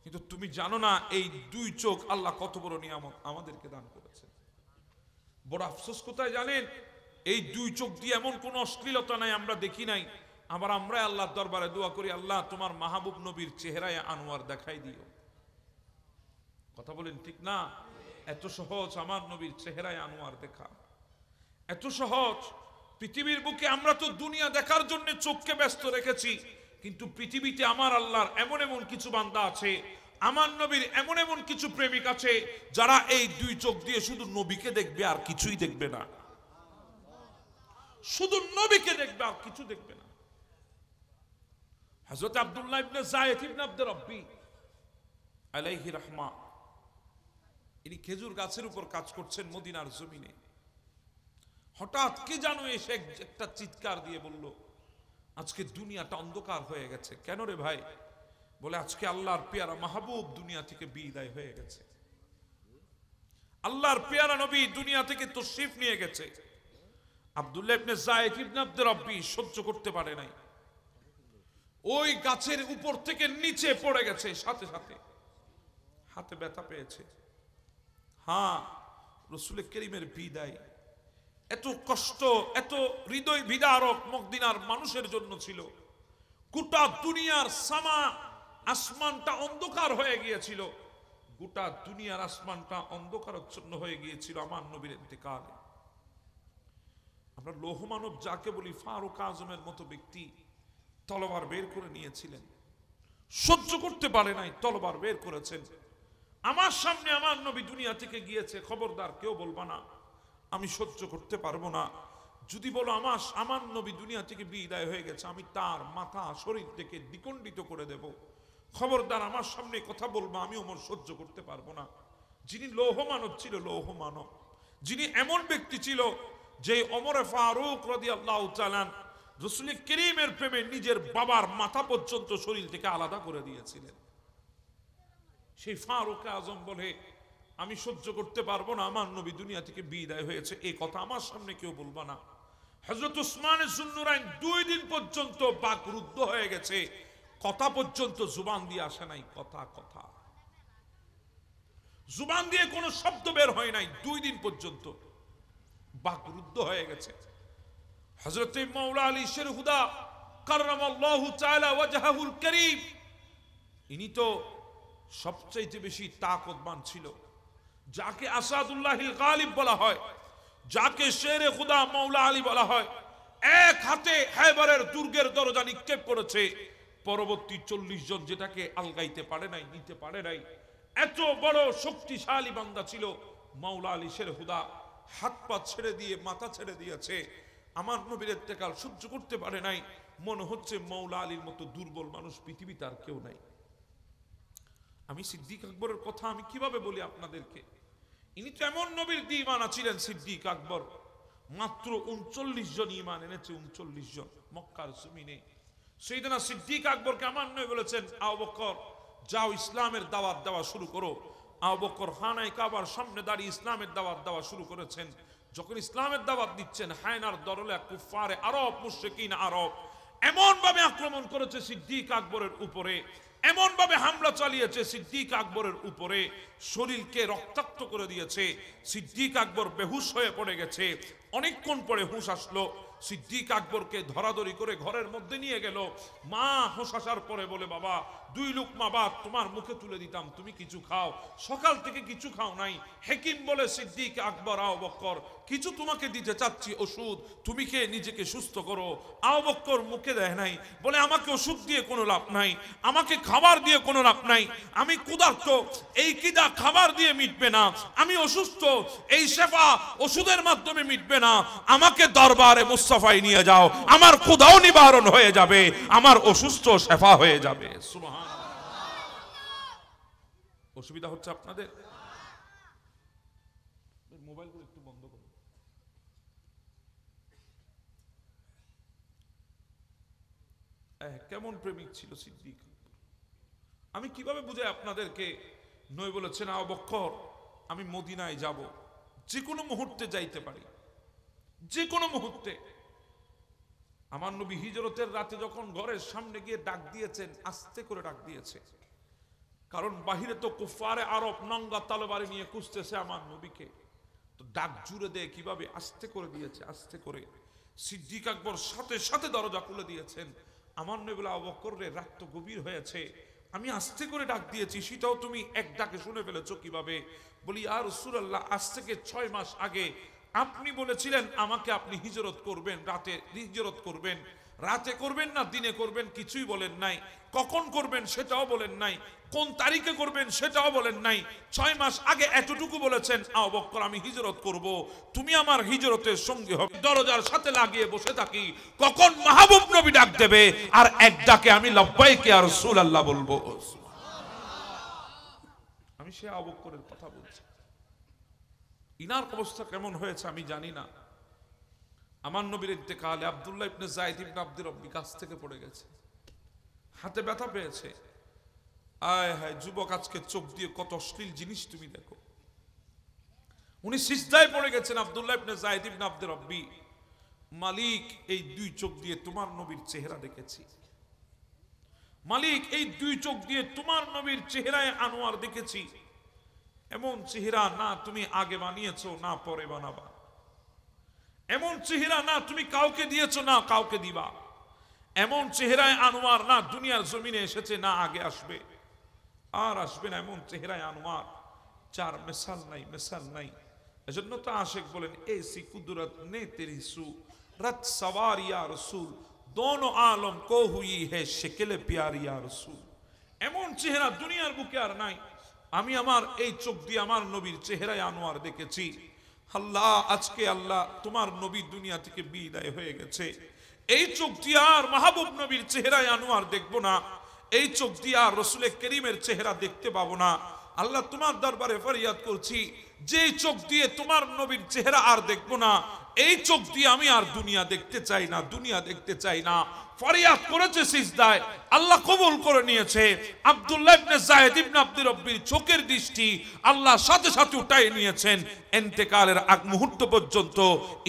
কিন্তু তুমি জানো না এই দুই চোখ আল্লাহ কত বড় নিয়ামত আমাদেরকে দান করেছেন। বড় আফসোস কোথায় জানেন? এই দুই চোখ দিয়ে এমন কোন অশ্লীলতা নাই আমরা দেখি নাই। আবার আমরা আল্লাহর দরবারে দোয়া করি, আল্লাহ তোমার মাহবুব নবীর চেহারায় আনোয়ার দেখাই দিও। কথা বলেন ঠিক না? এত সহজ আমার নবীর চেহারায় আনোয়ার দেখা, এত সহজ। পৃথিবীর বুকে আমরা তো দুনিয়া দেখার জন্য চোখকে ব্যস্ত রেখেছি, কিন্তু পৃথিবীতে আমার আল্লাহর এমন এমন কিছু বান্দা আছে, আমার নবীর এমন এমন কিছু প্রেমিক আছে যারা এই দুই চোখ দিয়ে শুধু নবীকে দেখবে আর কিছুই দেখবে না, শুধু নবীকে দেখবে আর কিছু দেখবে না। হযরত আব্দুল্লাহ ইবনে যায়েদ ইবনে আব্দুর রাব্বি আলাইহি রাহমা, ইনি খেজুর গাছের উপর কাজ করছেন মদিনার জমিনে। হঠাৎ কে জানো এসে একটা চিৎকার দিয়ে বলল, আজকে দুনিয়াটা অন্ধকার হয়ে গেছে। কেন রে ভাই? বলে আজকে আল্লাহর পেয়ারা মাহবুব দুনিয়া থেকে বিদায় হয়ে গেছে, আল্লাহর পেয়ারা নবী দুনিয়া থেকে তশরিফ নিয়ে গেছে। আব্দুল্লাহ ইবনে যায়েদ ইবনে আব্দুর রাব্বি সহ্য করতে পারে নাই, ওই গাছের উপর থেকে নিচে পড়ে গেছে, সাথে সাথে হাতে ব্যথা পেয়েছে। হ্যাঁ, রাসূল করিমের বিদায় এত কষ্ট, এত হৃদয় বিদারক মদিনার মানুষের জন্য ছিল। গোটা দুনিয়ার সামা আসমানটা অন্ধকার হয়ে গিয়েছিল, গোটা দুনিয়ার আসমানটা অন্ধকারাচ্ছন্ন হয়ে গিয়েছিল আমার নবীর ইন্তেকালে। আমরা লৌহ মানব যাকে বলি, ফারুক আজমের মতো ব্যক্তি তলোয়ার বের করে নিয়েছিলেন, সহ্য করতে পারে নাই, তলোয়ার বের করেছেন। আমার সামনে আমার নবী দুনিয়া থেকে গিয়েছে, খবরদার কেউ বলবা না আমি সহ্য করতে পারবো না। যদি বলো আমার নবী দুনিয়া থেকে বিদায় হয়ে গেছে, আমি তার মাথা শরীর থেকে দ্বিখণ্ডিত করে দেব। খবরদার আমার সামনে কথা বলবো, আমি ওমর সহ্য করতে পারবো না। যিনি লৌহ মানব ছিল, লৌহ মানব, যিনি এমন ব্যক্তি ছিল যে ওমর ফারুক রাদিয়াল্লাহু তাআলা রাসূল করিমের প্রেমে নিজের বাবার মাথা পর্যন্ত শরীর থেকে আলাদা করে দিয়েছিলেন, সেই ফারুক আজম বলে আমি সহ্য করতে পারবো না, আমার নবী দুনিয়া থেকে বিদায় হয়েছে, এই কথা আমার সামনে কেউ বলবা না। হযরত উসমান যুন্নুরাইন 2 দিন পর্যন্ত বাকরুদ্ধ হয়ে গেছে, কথা পর্যন্ত জুবান দিয়ে আসে নাই, কথা কথা জুবান দিয়ে কোনো শব্দ বের হয় নাই, 2 দিন পর্যন্ত বাকরুদ্ধ হয়ে গেছে। হযরত মাওলা আলী শের হুদা কাররামাল্লাহু তাআলা ওয়াজহাহুল কারীম, ইনি তো সবচেয়ে বেশি তাকতবান ছিল, যাকে আসাদুল্লাহিল গালিব বলা হয়, যাকে শেরে খুদা মাওলা আলী বলা হয়। এক হাতে হায়বারের দুর্গের দরজা নিক্ষেপ করেছে, পরবর্তী 40 জন যেটাকে আলগাইতে পারে নাই, নিতে পারে নাই। এত বড় শক্তিশালী বান্দা ছিল মাওলা আলী শেরে খুদা, হাত পা ছেড়ে দিয়ে মাথা ছেড়ে দিয়েছে। আমার নবীর ইন্তেকাল সহ্য করতে পারে নাই, মনে হচ্ছে মাওলা আলীর মতো দুর্বল মানুষ পৃথিবীতে আর কেউ নাই। আমি সিদ্দিক আকবরের কথা আমি কিভাবে বলি আপনাদেরকে, ইনি তো এমন নবীর দিওয়ানা ছিলেন। সিদ্দিক আকবর মাত্র 39 জন ঈমান এনেছে, 39 জন মক্কার জমিনে। সাইয়েদনা সিদ্দিক আকবরকে আমার নবী বলেছেন, আবু বকর যাও ইসলামের দাওয়াত দেওয়া শুরু করো। আবু বকর খানায়ে কাবার সামনে দাঁড়িয়ে ইসলামের দাওয়াত দেওয়া শুরু করেছেন। যখন ইসলামের দাওয়াত দিচ্ছেন, হায়নার দরলে কুফারে আরব, মুশরিকিন আরব এমন ভাবে আক্রমণ করেছে সিদ্দিক আকবরের উপরে, এমন ভাবে হামলা চালিয়েছে সিদ্দিক আকবরের উপরে, শরীরকে রক্তাক্ত করে দিয়েছে। সিদ্দিক আকবর বেহুশ হয়ে পড়ে গেছে। অনেকক্ষণ পরে হুঁশ আসলো, সিদ্দিক আকবরকে ধরাধরি করে ঘরের মধ্যে নিয়ে গেল। মা হুঁশ আসার পরে বলে, বাবা 2 লুকমা ভাত তোমার মুখে তুলে দিতাম, তুমি কিছু খাও, সকাল থেকে কিছু খাও নাই। হাকিম বলে, সিদ্দিক আকবর আবু বকর কিছু তোমাকে দিতে চাচ্ছি ওষুধ, তুমি খেয়ে নিজেকে সুস্থ করো। আবু বকর মুখে দেয় নাই, বলে আমাকে ওষুধ দিয়ে কোনো লাভ নাই, আমাকে খাবার দিয়ে কোনো লাভ নাই, আমি ক্ষুধার্ত, এই খিদা খাবার দিয়ে মিটবে না, আমি অসুস্থ, এই শেফা ওষুধের মাধ্যমে মিটবে না, আমাকে দরবারে মুস্তাফায় নিয়ে যাও, আমার ক্ষুধাও নিবারণ হয়ে যাবে, আমার অসুস্থ শেফা হয়ে যাবে। সুবহানাল্লাহ। অসুবিধা হচ্ছে আপনাদের? মোবাইলগুলো একটু বন্ধ করুন। কেমন প্রেমিক ছিল সিদ্দিক। আমি কিভাবে বুঝাই আপনাদেরকে। নবী বলেছেন, আবু বকর আমি মদিনায় যাব, যে কোনো মুহূর্তে যাইতে পারি, যে কোনো মুহূর্তে। আমার নবী হিজরতের রাতে যখন ঘরের সামনে গিয়ে ডাক দিয়েছেন, আস্তে করে ডাক দিয়েছে, কারণ বাহিরে তো কুফারে আরব নঙ্গা তলোয়ারি নিয়ে খুঁজতেছে আমার নবীকে, তো ডাক জুড়ে দেয় কিভাবে, আস্তে করে দিয়েছে, আস্তে করে। সিদ্দিক আকবর সাথে সাথে দরজা খুলে দিয়েছেন। আমার নবী বলে, আবু বকর রে, রাত তো গভীর হয়েছে, আমি আস্তে করে ডাক দিয়েছি, সেটাও তুমি এক ডাকে শুনে ফেলেছো কিভাবে? বলি ইয়া রাসূলুল্লাহ, আজ থেকে 6 মাস আগে আপনি বলেছিলেন আমাকে আপনি হিজরত করবেন, রাতে হিজরত করবেন। রাতে করবেন না দিনে করবেন কিছুই বলেন নাই, কখন করবেন সেটাও বলেন নাই, কোন তারিখে করবেন সেটাও বলেন নাই। 6 মাস আগে এতটুকু বলেছেন, আবু বকর আমি হিজরত করব, তুমি আমার হিজরতের সঙ্গী হবে। দরজার সাথে লাগিয়ে বসে থাকি, কখন মাহবুব নবী ডাক দেবে, আর এক ডাকে আমি লব্বাইক ইয়া রাসূলুল্লাহ বলবো। আমি সে আবু বকরের কথা বলছি। ইনার অবস্থা কেমন হয়েছে আমি জানি না। আমার নবীর ইন্তেকালে আব্দুল্লাহ ইবনে যায়েদ ইবনে আব্দুর রব্বি কাছ থেকে পড়ে গেছে, হাতে ব্যথা পেয়েছে। আয় হায় যুবক, আজকে চোখ দিয়ে কত অশ্লীল জিনিস তুমি দেখো। উনি সিজদায় পড়ে গেছেন, আব্দুল্লাহ ইবনে যায়েদ ইবনে আব্দুর রব্বি, মালিক এই দুই চোখ দিয়ে তোমার নবীর চেহারা দেখেছি, মালিক এই দুই চোখ দিয়ে তোমার নবীর চেহারায় আনোয়ার দেখেছি। এমন চেহারা না তুমি আগে বানিয়েছো না পরে বানাবা, এমন চেহারা না তুমি কাউকে দিয়েছো না কাউকে দিবা, এমন চেহারায় আনোয়ার না দুনিয়ার জমিনে এসেছে না আগে আসবে আর আসবে না। এমন চেহারায় আনোয়ার, চার মিসাল নাই, মিসাল নাই। এজন্য তো আশিক বলেন, এসি কুদরত নে তেরি সু রত সওয়ার ইয়া রাসূল, দোনো আলম কো হুই হে শক্লে প্যার ইয়া রাসূল। এমন চেহারা দুনিয়ার বুকে আর নাই। আমি আমার এই চোখ দিয়ে আমার নবীর চেহারায় আনোয়ার দেখেছি। আল্লাহ, আজকে আল্লাহ তোমার নবী দুনিয়া থেকে বিদায় হয়ে গেছে, এই চোখ দিয়ে আর মাহবুব নবীর চেহারায় আনোয়ার দেখবো না, এই চোখ দিয়ে আর রসুলের করিমের চেহারা দেখতে পাবো না। আল্লাহ তোমার দরবারে ফরিয়াদ করছি, যে চোখ দিয়ে তোমার নবীর চেহারা আর দেখবো না, এই চোখ দিয়ে আমি আর দুনিয়া দেখতে চাই না, দুনিয়া দেখতে চাই না। ফরিয়াদ করেছে সিজদায়, আল্লাহ কবুল করে নিয়েছে। আব্দুল্লাহ ইবনে যায়েদ ইবনে আব্দুর রব্বির চোখের দৃষ্টি আল্লাহ সাথে সাথে উঠাই নিয়েছেন। ইন্তেকালের আগ মুহূর্ত পর্যন্ত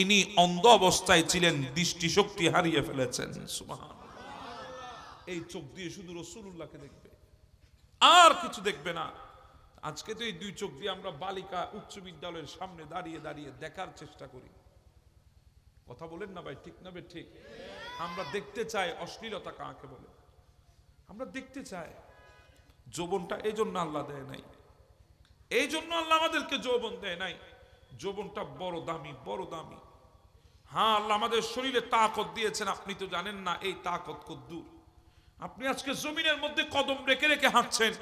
ইনি অন্ধ অবস্থায় ছিলেন, দৃষ্টি শক্তি হারিয়ে ফেলেছেন। সুবহানাল্লাহ। এই চোখ দিয়ে শুধু রাসূলুল্লাহকে দেখবে, আর কিছু দেখবে না। আজকে তো এই দুই চোখ দিয়ে আমরা বালিকা উচ্চ বিদ্যালয়ের সামনে দাঁড়িয়ে দাঁড়িয়ে দেখার চেষ্টা করি। কথা বলেন না ভাই, ঠিক না বে ঠিক? আমরা দেখতে চাই অশ্লীলতা কাকে বলে, আমরা দেখতে চাই। যৌবনটা এই জন্য আল্লাহ দেয় নাই, এই জন্য আল্লাহ আমাদেরকে যৌবন দেয় নাই। যৌবনটা বড় দামি, বড় দামি। হ্যাঁ, আল্লাহ আমাদের শরীরে তাকত দিয়েছেন, আপনি তো জানেন না এই তাকত কদ্দুর। আপনি আজকে জমিনের মধ্যে কদম রেখে রেখে হাঁটছেন।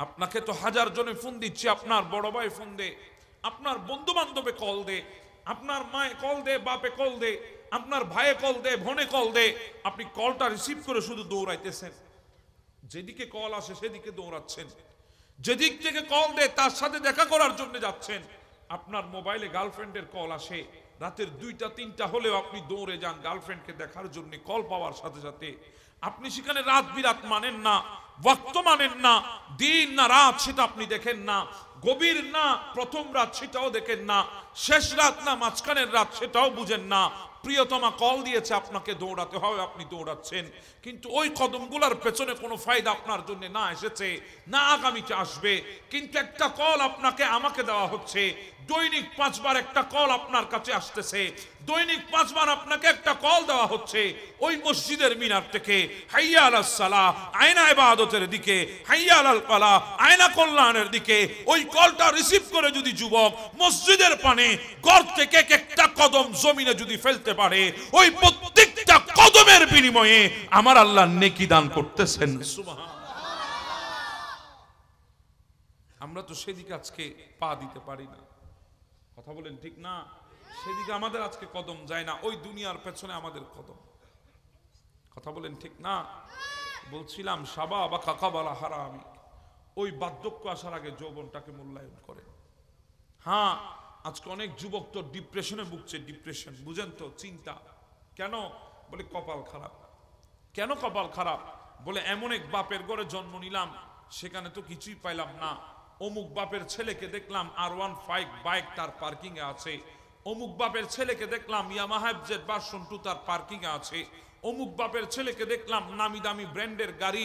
আপনাকে তো হাজার জনে ফোন দিচ্ছে, আপনার বড় ভাই ফোন দে, আপনার বন্ধু বান্ধবে কল দে, আপনার মায়ে কল দে, বাপে কল দে, আপনার ভাইয়ে কল দে, বোনে কল দে। আপনি কলটা রিসিভ করে শুধু দৌড়াইতেছেন, যেদিকে কল আসে সেদিকে দৌড়াচ্ছেন, যেদিক থেকে কল দে তার সাথে দেখা করার জন্য যাচ্ছেন। আপনার মোবাইলে গার্লফ্রেন্ডের কল আসে, রাতের 2টা 3টা হলেও আপনি দৌড়ে যান গার্লফ্রেন্ডকে দেখার জন্য। কল পাওয়ার সাথে সাথে আপনি সেখানে রাত বিরাত মানেন না, ওয়াক্ত মানেন না, দিন না রাত সেটা আপনি দেখেন না, গভীর না প্রথম রাত সেটাও দেখেন না, শেষ রাত না মাঝখানের রাত সেটাও বুঝেন না। প্রিয়তমা কল দিয়েছে, আপনাকে দৌড়াতে হবে, আপনি দৌড়াচ্ছেন। কিন্তু ওই কদমগুলোর পেছনে কোনো ফায়দা আপনার জন্য না এসেছে, না আগামীতে আসবে। কিন্তু একটা কল আপনাকে আমাকে দেওয়া হচ্ছে, দৈনিক 5 বার একটা কল আপনার কাছে আসতেছে, দৈনিক 5 বার আপনাকে একটা কল দেওয়া হচ্ছে ওই মসজিদের মিনার থেকে, হাইয়া আলাস সালাহ, আয়না ইবাদতের দিকে, হাইয়া আলাল ফালাহ, আয়না কল্যাণের দিকে। ওই কলটা রিসিভ করে যদি যুবক মসজিদের পানে ঘর থেকে একটা কদম জমিনে যদি ফেলতে পারে, ওই প্রত্যেকটা কদমের বিনিময়ে আমার আল্লাহ নেকি দান করতেছেন। সুবহানাল্লাহ। আমরা তো সেদিকে আজকে পা দিতে পারি না। কথা বলেন ঠিক না? সেদিকে আমাদের আজকে কদম যায় না, ওই দুনিয়ার পেছনে আমাদের কদম। কথা বলেন ঠিক না? বলছিলাম সাবা বা কাকাবালা হারামি, ওই বার্ধক্য আসার আগে যৌবনটাকে মূল্যায়ন করে। হ্যাঁ, আজকে অনেক যুবক তো ডিপ্রেশনে ভুগছে। ডিপ্রেশন বুঝেন তো? চিন্তা। কেন? বলে কপাল খারাপ। কেন কপাল খারাপ? বলে এমন এক বাপের ঘরে জন্ম নিলাম, সেখানে তো কিছুই পাইলাম না। অমুক বাপের ছেলেকে দেখলাম R15 বাইক তার পার্কিং এ আছে, অমুক বাপের ছেলেকে দেখলাম ইয়ামাহা FZ ভার্সন 2 তার পার্কিং এ আছে, অমুক বাপের ছেলেকে দেখলাম নামি দামি ব্র্যান্ডের গাড়ি,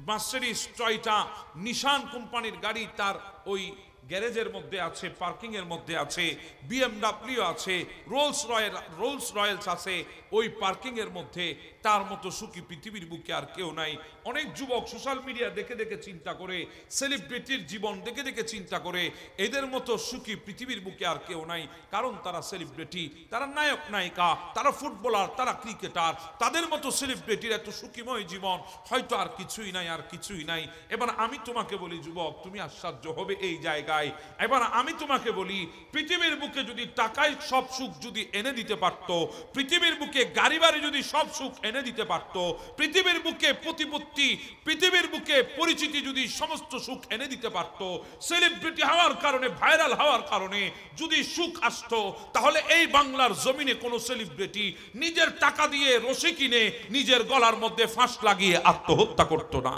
মার্সিডিজ টয়টা নিশান কোম্পানির গাড়ি তার ওই গ্যারেজের মধ্যে আছে, পার্কিং এর মধ্যে আছে, বিএমডব্লিউ আছে, রোলস রয়েলস আছে ওই পার্কিং এর মধ্যে, তার মতো সুখী পৃথিবীর বুকে আর কেউ নাই। অনেক যুবক সোশ্যাল মিডিয়া দেখে দেখে চিন্তা করে, সেলিব্রিটির জীবন দেখে দেখে চিন্তা করে, এদের মতো সুখী পৃথিবীর বুকে আর কেউ নাই। কারণ তারা সেলিব্রিটি, তারা নায়ক নায়িকা, তারা ফুটবলার, তারা ক্রিকেটার, তাদের মতো সেলিব্রিটির এত সুখীময় জীবন হয়তো আর কিছুই নাই, আর কিছুই নাই। এবার আমি তোমাকে বলি যুবক, তুমি আশ্চর্য হবে এই জায়গায়। এবার আমি তোমাকে বলি, পৃথিবীর বুকে যদি টাকায় সব সুখ যদি এনে দিতে পারতো, পৃথিবীর বুকে গাড়ি বাড়ি যদি সব সুখ এনে দিতে পারতো, পৃথিবীর বুকে প্রতিপত্তি, পৃথিবীর বুকে পরিচিতি যদি সমস্ত সুখ এনে দিতে পারতো, সেলিব্রিটি হওয়ার কারণে, ভাইরাল হওয়ার কারণে যদি সুখ আসতো, তাহলে এই বাংলার জমিনে কোন সেলিব্রিটি নিজের টাকা দিয়ে রশি কিনে নিজের গলার মধ্যে ফাঁস লাগিয়ে আত্মহত্যা করতো না।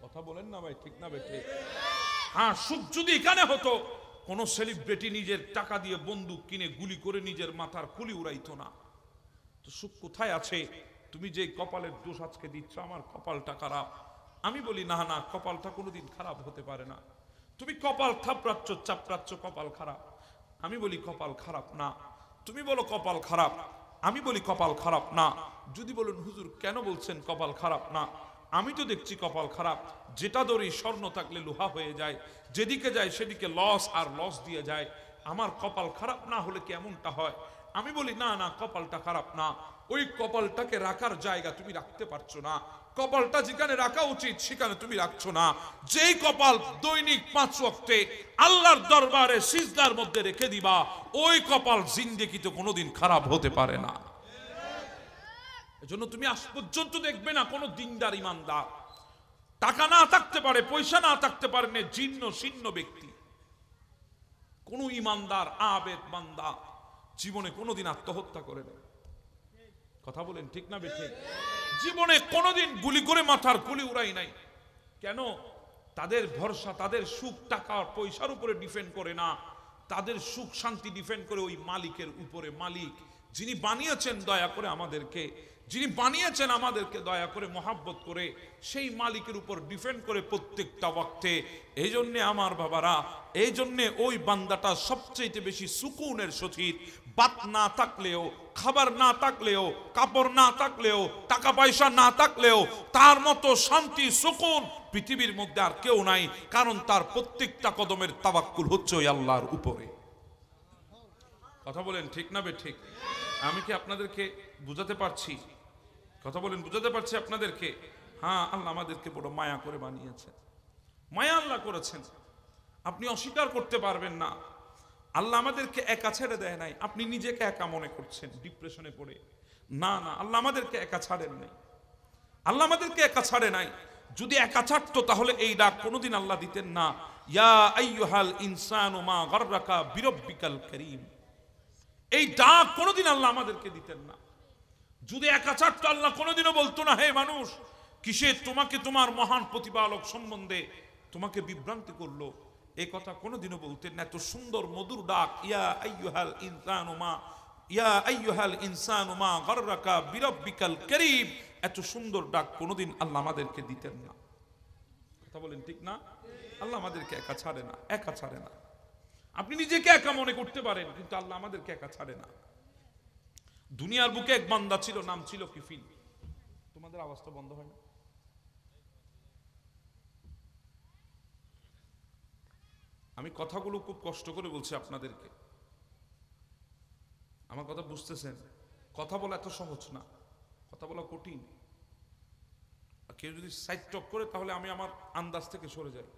কথা বলেন না ভাই, ঠিক না বেঠে? হ্যাঁ, সুখ যদি এখানে হতো, কোন সেলিব্রিটি নিজের টাকা দিয়ে বন্দুক কিনে গুলি করে নিজের মাথার খুলি উড়াইতো না। তো সুখ কোথায় আছে? তুমি যে কপালের দোষ আজকে দিচ্ছ আমার কপালটা খারাপ, আমি বলি না না, কপালটা কোনোদিন খারাপ হতে পারে না। তুমি কপাল থাপড়াচ্ছ, চাপড়াচ্ছ, কপাল খারাপ। আমি বলি কপাল খারাপ না। তুমি বলো কপাল খারাপ, আমি বলি কপাল খারাপ না। যদি বলেন হুজুর কেন বলছেন কপাল খারাপ না, আমি তো দেখছি কপাল খারাপ। যেটা ধরি স্বর্ণ থাকলে লোহা হয়ে যায়, যেদিকে যায় সেদিকে লস আর লস দিয়ে যায়। আমার কপাল খারাপ না হলে কি এমনটা হয়? আমি বলি না না, কপালটা খারাপ না। ওই কপালটাকে রাখার জায়গা তুমি রাখতে পারছো না। কপালটা যেখানে রাখা উচিত সেখানে তুমি রাখছো না। যেই কপাল দৈনিক 5 ওয়াক্তে আল্লাহর দরবারে সিজদার মধ্যে রেখে দিবা, ওই কপাল জিন্দেগিতে কোনোদিন খারাপ হতে পারে না। এজন্য তুমি আজ পর্যন্ত দেখবে না কোনো দিনদার ইমানদার, টাকা না থাকতে পারে, পয়সা না থাকতে পারে, জীর্ণ শীর্ণ ব্যক্তি, কোন ইমানদার আবেদ বান্দা জীবনে কোনোদিন আত্মহত্যা করে না। কথা বলেন ঠিক না বেঠে? জীবনে কোনোদিন গুলি করে মাথার খুলি উড়াই নাই। কেন? তাদের ভরসা, তাদের সুখ টাকা পয়সার উপরে ডিপেন্ড করে না, তাদের সুখ শান্তি ডিপেন্ড করে ওই মালিকের উপরে। মালিক যিনি বানিয়েছেন দয়া করে আমাদেরকে, যিনি বানিয়েছেন আমাদেরকে দয়া করে মহাব্বত করে, সেই মালিকের উপর ডিপেন্ড করে প্রত্যেকটা ওয়াক্তে। এই জন্যে আমার বাবারা, এই জন্যে ওই বান্দাটা সবচেয়ে বেশি সুকুনের সহিত, বাত না থাকলেও, খাবার না থাকলেও, কাপড় না থাকলেও, টাকা পয়সা না থাকলেও, তার মতো শান্তি সুকুন পৃথিবীর মধ্যে আর কেউ নাই। কারণ তার প্রত্যেকটা কদমের তাওয়াক্কুল হচ্ছে ওই আল্লাহর উপরে। কথা বলেন ঠিক না বে ঠিক? আমি কি আপনাদেরকে বুঝাতে পারছি? কথা বলেন, বুঝাতে পারছি আপনাদেরকে? হ্যাঁ, আল্লাহ আমাদেরকে বড় মায়া করে বানিয়েছেন, মায়া আল্লাহ করেছেন, আপনি অস্বীকার করতে পারবেন না। আল্লাহ আমাদেরকে একা ছেড়ে দেয় নাই। আপনি নিজেকে একা মনে করছেন ডিপ্রেশনে পড়ে। না না, আল্লাহ আমাদেরকে একা ছাড়েন নাই, আল্লাহ আমাদেরকে একা ছাড়ে নাই। যদি একা ছাড়তো তাহলে এই ডাক কোনোদিন আল্লাহ দিতেন না, ইয়া আইয়ুহাল ইনসানু মা গাররাকা বিরব্বিকাল কারীম। এই ডাক কোনোদিন আল্লাহ আমাদেরকে দিতেন না। যদি একা ছাড়তো আল্লাহ কোনোদিনও বলতো না, হে মানুষ, কিসে তোমাকে তোমার মহান প্রতিপালক সম্বন্ধে তোমাকে বিভ্রান্তি করলো, এই কথা কোনোদিনও বলতেন না। এত সুন্দর মধুর ডাক, ইয়া আইয়ুহাল ইনসানু মা, ইয়া আইয়ুহাল ইনসানু মা গাররাকা বিরব্বিকাল কারীম, এত সুন্দর ডাক কোনোদিন আল্লাহ আমাদেরকে দিতেন না। কথা বলেন ঠিক না? আল্লাহ আমাদেরকে একা ছাড়ে না, একা ছাড়ে না। আপনি নিজেকে একা মনে করতে পারেন, কিন্তু আল্লাহ আমাদেরকে একা ছাড়ে না। দুনিয়ার বুকে এক বান্দা ছিল, নাম ছিল কিফিল। তোমাদের আওয়াজটা বন্ধ হয় না? আমি কথাগুলো খুব কষ্ট করে বলছি আপনাদেরকে, আমার কথা বুঝতেছেন? কথা বলা এত সহজ না, কথা বলা কঠিন। কেউ যদি সাইড টক করে তাহলে আমি আমার আন্দাজ থেকে সরে যাই।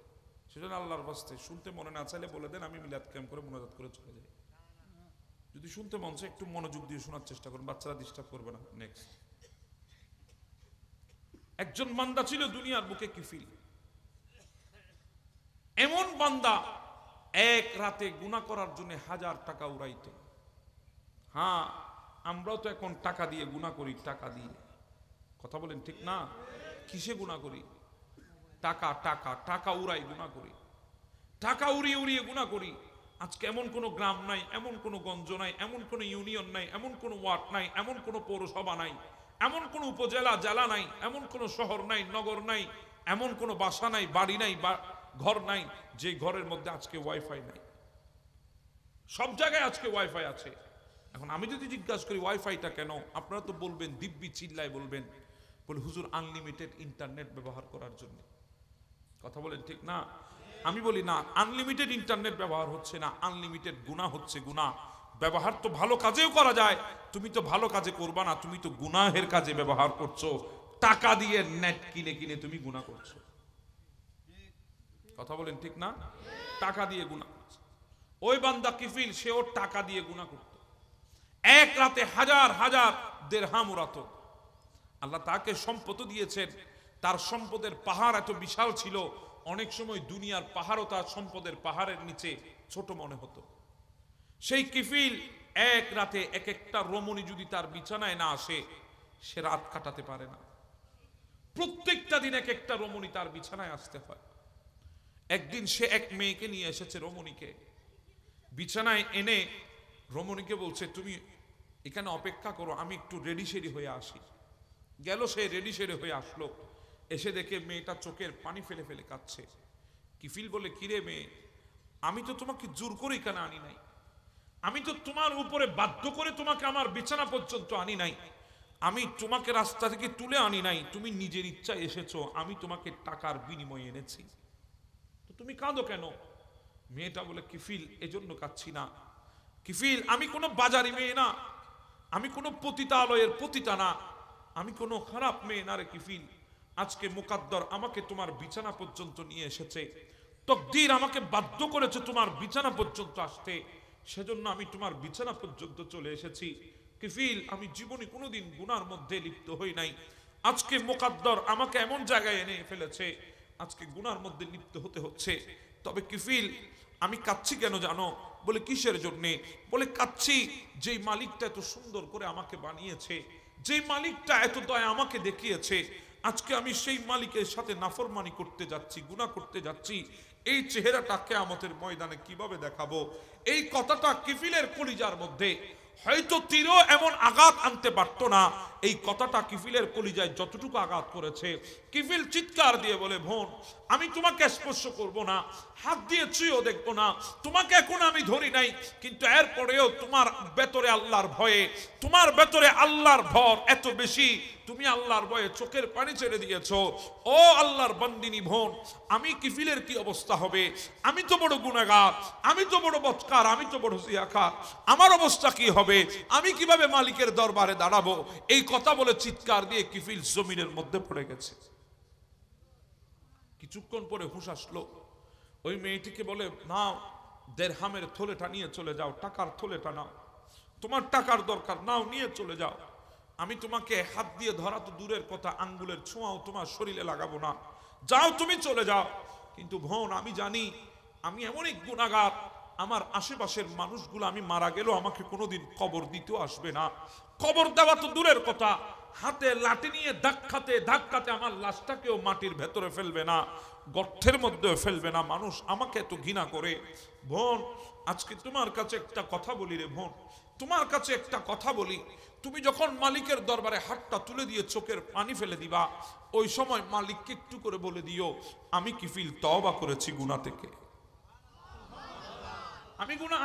সেজন্য আল্লাহর বাস্তে শুনতে মনে না চাইলে বলে দেন, আমি মিলাদ কিয়াম করে মুনাজাত করে চলে যাই। যদি শুনতে মন চায় একটু মনোযোগ দিয়ে শোনার চেষ্টা করুন, বাচ্চারা ডিস্টার্ব করবে না। নেক্সট, একজন বান্দা ছিল দুনিয়ার বুকে কিফিল। এমন বান্দা এক রাতে গুনাহ করার জন্য 1000 টাকা উড়াইত। হ্যাঁ, আমরাও তো এখন টাকা দিয়ে গুনাহ করি, টাকা দিয়ে। কথা বলেন ঠিক না? কিসে গুনাহ করি? টাকা টাকা টাকা উড়াই গুনাহ করি, টাকা উড়িয়ে উড়িয়ে গুনাহ করি। আজকে এমন কোন গ্রাম নাই, এমন কোন গঞ্জ নাই, এমন কোন ইউনিয়ন নাই, এমন কোন ওয়ার্ড নাই, এমন কোন পৌরসভা নাই, এমন কোন উপজেলা জেলা নাই, এমন কোন শহর নাই, নগর নাই, এমন কোন বাসা নাই, বাড়ি নাই, ঘর নাই যে ঘরের মধ্যে আজকে ওয়াইফাই নাই। সব জায়গায় আজকে ওয়াইফাই আছে। এখন আমি যদি জিজ্ঞাসা করি ওয়াইফাইটা কেন, আপনারা তো বলবেন, দিব্যি চিল্লায় বলবেন, বলে হুজুর আনলিমিটেড ইন্টারনেট ব্যবহার করার জন্য। কথা বলেন ঠিক না? আমি বলি না, আনলিমিটেড ইন্টারনেট ব্যবহার হচ্ছে না, আনলিমিটেড গুনাহ হচ্ছে। গুনাহ ব্যবহার তো ভালো কাজেও করা যায়, তুমি তো ভালো কাজে করবা না, তুমি তো গুনাহের কাজে ব্যবহার করছো। টাকা দিয়ে নেট কিনে কিনে তুমি গুনাহ করছো। কথা বলেন ঠিক না? টাকা দিয়ে গুনাহ করছো। ওই বান্দা কিফিল, সেও টাকা দিয়ে গুনাহ করত, এক রাতে হাজার হাজার দিরহাম উড়াতো। আল্লাহ তাকে সম্পদ দিয়েছেন, তার সম্পদের পাহাড় এত বিশাল ছিল, অনেক সময় দুনিয়ার পাহাড়ও তার সম্পদের পাহাড়ের নিচে ছোট মনে হতো। সেই কিফিল এক রাতে এক একটা রমণী যদি তার বিছানায় না আসে, সে রাত কাটাতে পারে না। প্রত্যেকটা দিন এক একটা রমণী তার বিছানায় আসতে হয়। একদিন সে এক মেয়েকে নিয়ে এসেছে, রমণীকে বিছানায় এনে রমণীকে বলছে, তুমি এখানে অপেক্ষা করো, আমি একটু রেডি সেডি হয়ে আসি। গেল, সে রেডি সেডি হয়ে আসলো। এসে দেখে মেয়েটা চোখের পানি ফেলে ফেলে কাঁদছে। কিফিল বলে, কিরে মেয়ে, আমি তো তোমাকে জোর করে এখানে আনি নাই, আমি তো তোমার উপরে বাধ্য করে তোমাকে আমার বিছানা পর্যন্ত আনি নাই, আমি তোমাকে রাস্তা থেকে তুলে আনি নাই, তুমি নিজের ইচ্ছায় এসেছো, আমি তোমাকে টাকার বিনিময়ে এনেছি, তো তুমি কাঁদো কেন? মেয়েটা বলে, কিফিল এজন্য কাঁদছি না, কিফিল আমি কোনো বাজারি মেয়ে না, আমি কোনো পতিতালয়ের পতিতা না, আমি কোনো খারাপ মেয়ে না রে কিফিল। আজকে মুকাদ্দর আমাকে তোমার বিছানা পর্যন্ত নিয়ে এসেছে, তকদির আমাকে বাধ্য করেছে তোমার বিছানা পর্যন্ত আসতে, সেজন্য আমি তোমার বিছানা পর্যন্ত চলে এসেছি। কিফিল আমি জীবনে কোনোদিন গুনার মধ্যে লিপ্ত হই নাই, আজকে মুকাদ্দর আমাকে এমন জায়গায় এনে ফেলেছে, আজকে গুনার মধ্যে লিপ্ত হতে হচ্ছে। তবে কিফিল আমি কাঁদছি কেন জানো? বলে, কিসের জন্যে? বলে, কাঁদছি যেই মালিকটা এত সুন্দর করে আমাকে বানিয়েছে, যেই মালিকটা এত দয়া আমাকে দেখিয়েছে, আজকে আমি সেই মালিকের সাথে নাফরমানি করতে যাচ্ছি, গুনাহ করতে যাচ্ছি, এই চেহারাটা কিয়ামতের ময়দানে কিভাবে দেখাবো? এই কথাটা কিফিলের কলিজার মধ্যে হয়তো তীরও এমন আঘাত আনতে পারতো না, এই কথাটা কিফিলের কলিজায় যতটুকু আঘাত করেছে, কিফিল চিৎকার দিয়ে বলে, বোন আমি তোমাকে স্পর্শ করব না, হাত দিয়ে ছুঁয়েও দেখবো না, তোমাকে এখন আমি ধরি নাই, কিন্তু এরপরেও তোমার ভেতরে আল্লাহর ভয়ে, তোমার ভেতরে আল্লাহর ভয় এত বেশি, তুমি আল্লাহর ভয়ে চোখের পানি ছেড়ে দিয়েছো। ও আল্লাহর বান্দিনী বোন, আমি কিফিলের কি অবস্থা হবে? আমি তো বড় গুনাহগার, আমি তো বড় বদকার, আমি তো বড় জিয়াকার, আমার অবস্থা কি হবে? আমি কিভাবে মালিকের দরবারে দাঁড়াবো? এই কথা বলে চিৎকার দিয়ে কিফিল জমিনের মধ্যে পড়ে গেছে। কিছুক্ষণ পরে হুঁশ আসলো, ওই মেয়েটিকে বলে, নাও দিরহামের থলেটা নিয়ে চলে যাও, টাকার থলেটা নাও, তোমার টাকার দরকার, নাও নিয়ে চলে যাও, আমি তোমাকে হাত দিয়ে ধরা তো দূরের কথা, আঙ্গুলের ছোঁয়াও তোমার শরীরে লাগাবো না, যাও তুমি চলে যাও। কিন্তু বোন আমি জানি আমি এমন এক গুনাহগার, আমার আশেপাশের মানুষগুলো আমি মারা গেলেও আমাকে কোনোদিন কবর দিতেও আসবে না, কবর দেওয়া তো দূরের কথা, হাতে লাঠি নিয়ে ধাক্কাতে ধাক্কাতে আমার লাশটাকেও মাটির ভেতরে ফেলবে না, গর্তের মধ্যে ফেলবে না, মানুষ আমাকে এত ঘৃণা করে। বোন আজকে তোমার কাছে একটা কথা বলি রে বোন, তোমার কাছে একটা কথা বলি, তুমি যখন মালিকের দরবারে হাতটা তুলে দিয়ে চোখের পানি ফেলে দিবা, ওই সময় মালিককে একটু করে বলে দিও, আমি কিফিল তওবা করেছি গুনাহ থেকে,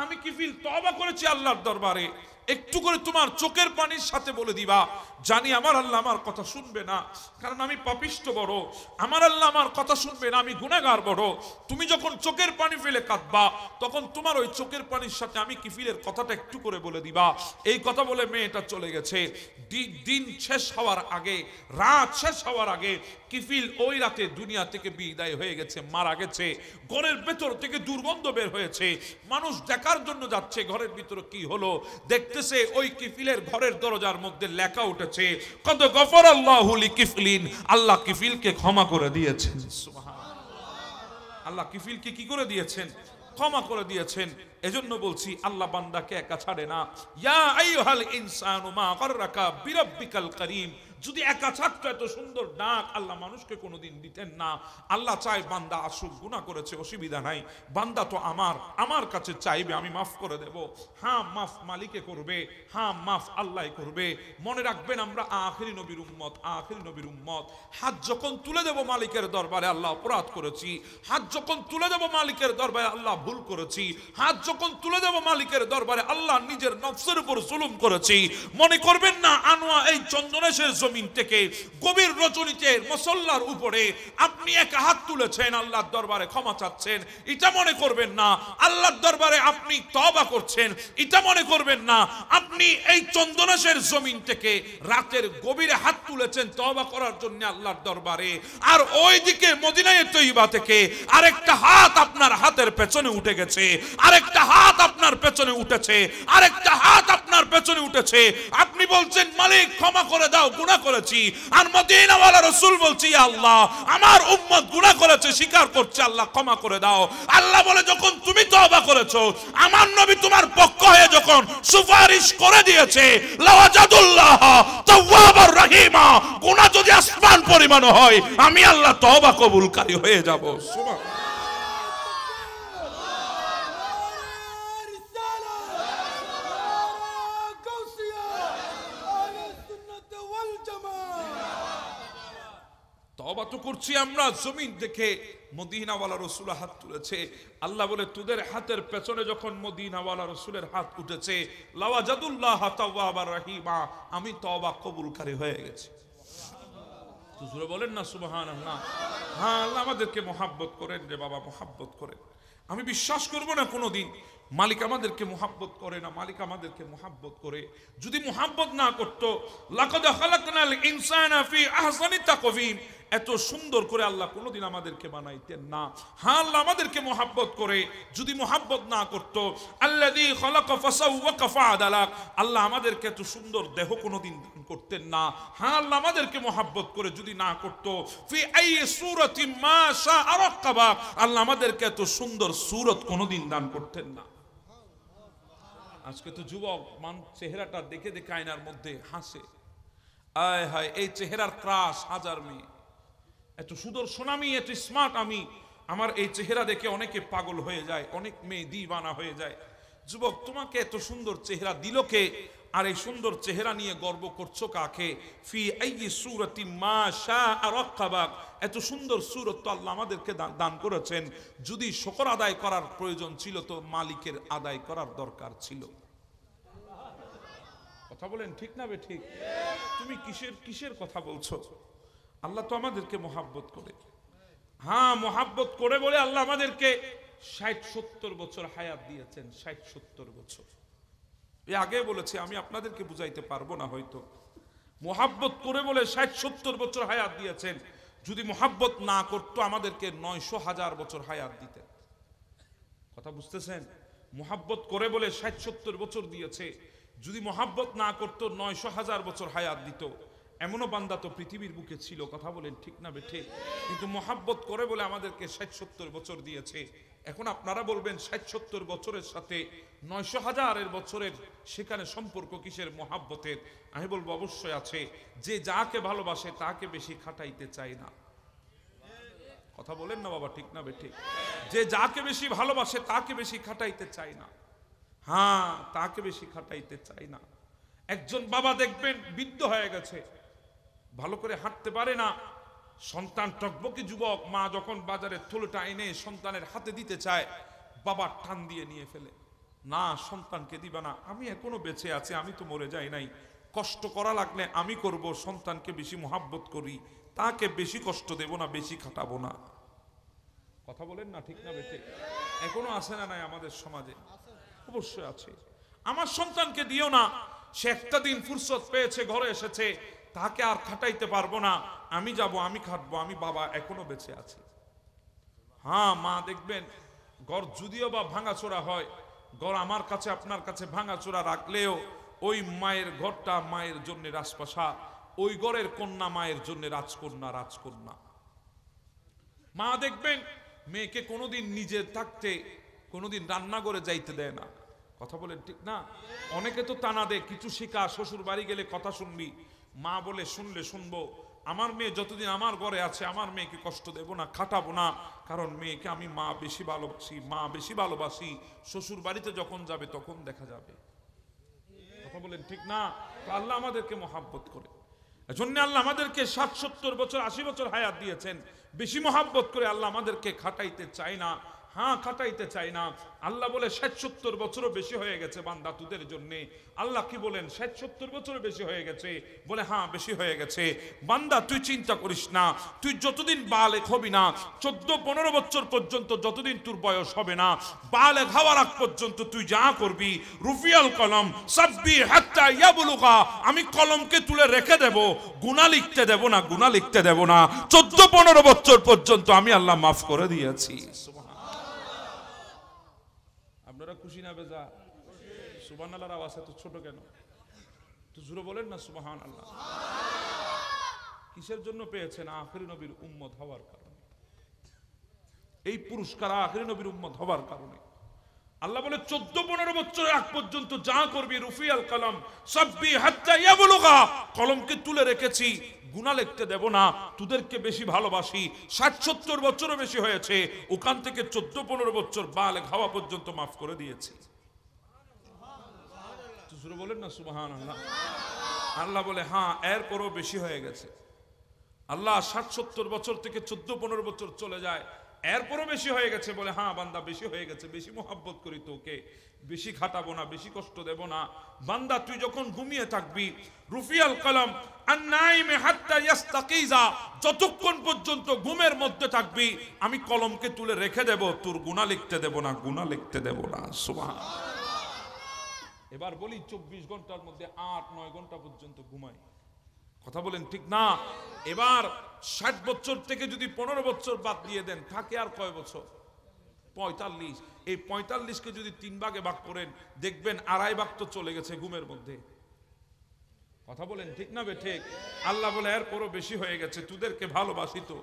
আমি কিফিল তওবা করেছি আল্লাহর দরবারে। একটু করে তোমার চোখের পানির সাথে বলে দিবা, জানি আমার আল্লাহ আমার কথা শুনবে না, কারণ আমি পাপিষ্ট বড়, আমার আল্লাহ আমার কথা শুনবে না, আমি গুনাহগার বড়। তুমি যখন চোখের পানি ফেলে কাঁদবা, তখন তোমার ওই চোখের পানির সাথে আমি কিফিলের কথাটা একটু করে বলে দিবা। এই কথা বলে মেয়েটা চলে গেছে। দিন শেষ হওয়ার আগে, রাত শেষ হওয়ার আগে কিফিল ওই রাতে দুনিয়া থেকে বিদায় হয়ে গেছে, মারা গেছে। ঘরের ভেতর থেকে দুর্গন্ধ বের হয়েছে, মানুষ দেখার জন্য যাচ্ছে ঘরের ভিতরে কি হলো, দেখতেছে ওই কিফিলের ঘরের দরজার মধ্যে লেখা উঠেছে, কদ গফরাল্লাহু লিকিফলিন, আল্লাহ কিফিলকে ক্ষমা করে দিয়েছেন। সুবহানাল্লাহ, আল্লাহ কিফিলকে কি করে দিয়েছেন? ক্ষমা করে দিয়েছেন। এজন্য বলছি আল্লাহ বান্দাকে একা ছাড়ে না। ইয়া আইয়ুহাল ইনসানু মা গাররাকা বিরাব্বিকাল কারীম, যদি একা ছাত্র এত সুন্দর ডাক আল্লাহ মানুষকে কোনোদিন দিতেন না। আল্লাহ চায় বান্দা আসুক, গুনাহ করেছে অসুবিধা নাই, বান্দা তো আমার কাছে চাইবে, আমি মাফ করে দেব। হ্যাঁ, মাফ মালিকে করবে, হ্যাঁ মাফ আল্লাহ করবে। মনে রাখবেন আমরা আখিরি নবীর উম্মত, আখিরি নবীর উম্মত। হাত যখন তুলে দেব মালিকের দরবারে আল্লাহ অপরাধ করেছি, হাত যখন তুলে দেব মালিকের দরবারে আল্লাহ ভুল করেছি, হাত যখন তুলে দেব মালিকের দরবারে আল্লাহ নিজের নফসের উপর জুলুম করেছি, মনে করবেন না আনোয়া এই চন্দনেশের জমিন থেকে গভীর রজনীতে মুসল্লার উপরে আপনি এক হাত তুলেছেন আল্লাহর দরবারে ক্ষমা চাচ্ছেন, এটা মনে করবেন না। আল্লাহর দরবারে আপনি তওবা করছেন, এটা মনে করবেন না। আপনি এই চন্দনেশের জমিন থেকে রাতের গভীরে হাত তুলেছেন তওবা করার জন্য আল্লাহর দরবারে, আর ওইদিকে মদিনায়ে তৈবা থেকে আরেকটা হাত আপনার হাতের পেছনে উঠে গেছে, আরেকটা হাত আপনার পেছনে উঠেছে, আরেকটা হাত আপনার পেছনে উঠেছে। আপনি বলছেন মালিক ক্ষমা করে দাও, গুনাহ করেছি। আর মদিনাওয়ালা রাসূল বলছি আল্লাহ আমার উম্মত গুনাহ করেছে, স্বীকার করছে, আল্লাহ ক্ষমা করে দাও। আল্লাহ বলে যখন তুমি তওবা করেছো, আমার নবী তোমার পক্ষ হয়ে যখন সুপারিশ করে দিয়েছে, লাওয়াজাদুল্লাহ তাওয়াবার রহিমা, গুনাহ যদি আসমান পরিমাণ হয় আমি আল্লাহ তওবা কবুলকারী হয়ে যাব। সুবহান। তওবা তো করছি আমরা জমিন দেখে, মদিনাওয়ালা রাসূল হাত তুলেছে, আল্লাহ বলে তোদের হাতের পেছনে যখন মদিনাওয়ালা রাসূলের হাত উঠেছে, লাওয়াজাদুল্লাহ তাওয়াবার রহিমা, আমি তওবা কবুলকারী হয়ে গেছি। হুজুরে বলেন না সুবহানাল্লাহ। হ্যাঁ, আল্লাহ আমাদেরকে মহব্বত করেন রে বাবা, মহব্বত করেন। আমি বিশ্বাস করব না কোনোদিন মালিক আমাদেরকে মহব্বত করে না, মালিক আমাদেরকে মহব্বত করে। যদি মহব্বত না করতো, লাকাদ খালাকনাল ইনসানা ফি আহসানি তাকওয়িম, এত সুন্দর করে আল্লাহ কোনোদিন আমাদেরকে বানাইতেন না। হ্যাঁ, আল্লাহ আমাদেরকে মহব্বত করে। যদি মহব্বত না করতো, আল্লাযী খালাকা ফাসাওয়াকা ফাআদালাক, আল্লাহ আমাদেরকে এত সুন্দর দেহ কোনোদিন দান করতেন না। হ্যাঁ, আল্লাহ আমাদেরকে মহব্বত করে যদি না করতো, ফি আই সূরাতিন মা শাআ রাক্কাবা, আল্লাহ আমাদেরকে এত সুন্দর সূরত কোনোদিন দান করতেন না। আজকে তো যুবক চেহারাটা দেখে দেখে আয়নার মধ্যে হাসে, আয় হায় এই চেহারার ক্রাশ হাজার মেয়ে, এত সুদর্শন আমি, এত স্মার্ট আমি, আমার এই চেহারা দেখে অনেকে পাগল হয়ে যায়, অনেক মেয়ে দিওয়ানা হয়ে যায়। যুবক তোমাকে এত সুন্দর চেহারা দিল কে? আর এই সুন্দর চেহারা নিয়ে গর্ব করছো কাকে? ফি আইয়ি সূরাতিন মা শাআ রাক্কাবাক, এত সুন্দর সূরত তো আল্লাহ আমাদেরকে দান করেছেন। যদি শুকর আদায় করার প্রয়োজন ছিল তো মালিকের আদায় করার দরকার ছিল। কথা বলেন ঠিক না বে ঠিক? তুমি কিসের কথা বলছো? আল্লাহ তো আমাদেরকে মহব্বত করে। হ্যাঁ, মহব্বত করে বলে আল্লাহ আমাদেরকে 60-70 বছর হায়াত দিয়েছেন। 60-70 বছর আগে বলেছি, আমি আপনাদেরকে বুঝাইতে পারবো না হয়তো। মহব্বত করে বলে 60-70 বছর হায়াত দিয়েছেন। যদি মহব্বত না করতো আমাদেরকে 900,000 বছর হায়াত দিতেন। কথা বুঝতেছেন? মহব্বত করে বলে 60-70 বছর দিয়েছে। যদি মহব্বত না করতো 900,000 বছর হায়াত দিত। এমনও বান্দা তো পৃথিবীর বুকে ছিল। কথা বলেন ঠিক না বেঠে? কিন্তু মহব্বত করে বলে আমাদেরকে 60-70 বছর দিয়েছে। এখন আপনারা বলবেন 60-70 বছরের সাথে 900,000 বছরের সেখানে সম্পর্ক কিসের মহব্বতের? আমি বলবো অবশ্যই আছে। যে যাকে ভালোবাসে তাকে বেশি খাটাইতে চায় না। কথা বলেন না বাবা, ঠিক না বেঠে? যে যাকে বেশি ভালোবাসে তাকে বেশি খাটাইতে চায় না। হ্যাঁ, তাকে বেশি খাটাইতে চায় না। একজন বাবা দেখবেন বৃদ্ধ হয়ে গেছে, ভালো করে হাঁটতে পারে না, সন্তান টকবকে যুবক, মা যখন বাজারে থলেটা এনে সন্তানের হাতে দিতে চায়, বাবা টান দিয়ে নিয়ে ফেলে, না সন্তানকে দিবা না, আমি এখনো বেঁচে আছি, আমি তো মরে যাই নাই, কষ্ট করা লাগলে আমি করব, সন্তানকে বেশি মহাব্বত করি, তাকে বেশি কষ্ট দেব না, বেশি খাটাবো না। কথা বলেন না ঠিক না বেটে? এখনো আছে না নাই আমাদের সমাজে? অবশ্যই আছে। আমার সন্তানকে দিও না, সে একটা দিন ফুরসত পেয়েছে, ঘরে এসেছে, তাকে আর খাটাইতে পারবো না, আমি যাব, আমি খাটবো, আমি বাবা এখনো বেঁচে আছি। হ্যাঁ, মা দেখবেন ঘর যদিও বা ভাঙাচোরা হয়, ঘর আমার কাছে আপনার কাছে ভাঙাচোরা রাখলেও ওই মায়ের ঘরটা মায়ের জন্য রাজপ্রাসাদ, ওই ঘরের কন্যা মায়ের জন্য রাজকন্যা, রাজকন্যা। মা দেখবেন মেয়েকে কোনোদিন নিজে থাকতে কোনোদিন রান্নাঘরে যাইতে দেয় না। কথা বলেন ঠিক না? অনেকে তো টানা দেয়, কিছু শিখা, শ্বশুর বাড়ি গেলে কথা শুনবি, মা বলে শুনলে শুনবো, আমার মেয়ে যতদিন আমার ঘরে আছে আমার মেয়েকে কষ্ট দেব না, খাটাবো না, কারণ মেয়েকে আমি মা বেশি ভালোবাসি। শ্বশুর বাড়িতে যখন যাবে তখন দেখা যাবে। কথা বলেন ঠিক না? তো আল্লাহ আমাদেরকে মহাব্বত করে, এজন্য আল্লাহ আমাদেরকে 60-70 বছর 80 বছর হায়াত দিয়েছেন। বেশি মহাব্বত করে আল্লাহ আমাদেরকে খাটাইতে চায় না। হ্যাঁ, খাটাইতে চাই না। আল্লাহ বলে 60-70 বছরও বেশি হয়ে গেছে বান্দা তোদের জন্য। আল্লাহ কি বলেন? 60-70 বছরও বেশি হয়ে গেছে? বলে হ্যাঁ, বেশি হয়ে গেছে। বান্দা তুই চিন্তা করিস না, তুই যতদিন বালেগ হবি না, 14-15 বছর পর্যন্ত যতদিন তোর বয়স হবে না, বালেগ হওয়ার আগ পর্যন্ত তুই যা করবি, রুফিয়াল কলম সাব্বি হাত্তা ইয়াবলুগা, আমি কলমকে তুলে রেখে দেব, গুনাহ লিখতে দেব না, গুনাহ লিখতে দেব না। 14-15 বছর পর্যন্ত আমি আল্লাহ মাফ করে দিয়েছি। আপনারা খুশি না বেজা? সুবহানাল্লাহর আওয়াজ এত ছোট কেন? তো জোরে বলেন না সুবহানাল্লাহ। কিসের জন্য পেয়েছেন? আখিরি নবীর উম্মত হওয়ার কারণে। এই পুরস্কার আখিরি নবীর উম্মত হওয়ার কারণে। আল্লাহ বলে 14-15 বছরের আগ পর্যন্ত যা করবি, রুফিয়াল কলম সাব্বি হাত্তা ইয়াবলুগা, কলমকে তুলে রেখেছি, গুনাহ লিখতে দেব না, তোদেরকে বেশি ভালোবাসি। 60-70 বছরও বেশি হয়েছে, ওখান থেকে 14-15 বছর বালেগ হওয়া পর্যন্ত মাফ করে দিয়েছি। সুবহানাল্লাহ বলেন না সুবহানাল্লাহ। আল্লাহ বলে হ্যাঁ, এরপরও বেশি হয়ে গেছে। আল্লাহ 60-70 বছর থেকে 14-15 বছর চলে যায়, এরপরও বেশি হয়ে গেছে। বলে হ্যাঁ বান্দা, বেশি হয়ে গেছে, বেশি মোহাব্বত করি তোকে, বেশি খাটাবো না, বেশি কষ্ট দেব না। বান্দা তুই যখন ঘুমিয়ে থাকবি, রুফিয়াল কলম আন-নাইমি হাত্তা ইয়াস্তাকিজা, যতক্ষণ পর্যন্ত ঘুমের মধ্যে থাকবি আমি কলমকে তুলে রেখে দেব, তোর গুনাহ লিখতে দেব না, গুনাহ লিখতে দেব না। সুবহানাল্লাহ। এবার বলি 24 ঘন্টার মধ্যে 8-9 ঘন্টা পর্যন্ত ঘুমাই। কথা বলেন ঠিক না? এবার 60 বছর থেকে যদি 15 বছর বাদ দিয়ে দেন, থাকে আর কয় বছর? 45। এই 45কে যদি 3 ভাগে ভাগ করেন, দেখবেন 2.5 ভাগ তো চলে গেছে ঘুমের মধ্যে। কথা বলেন ঠিক না বেঠিক? আল্লাহ বলে এরপরও বেশি হয়ে গেছে, তোদেরকে ভালোবাসি তো,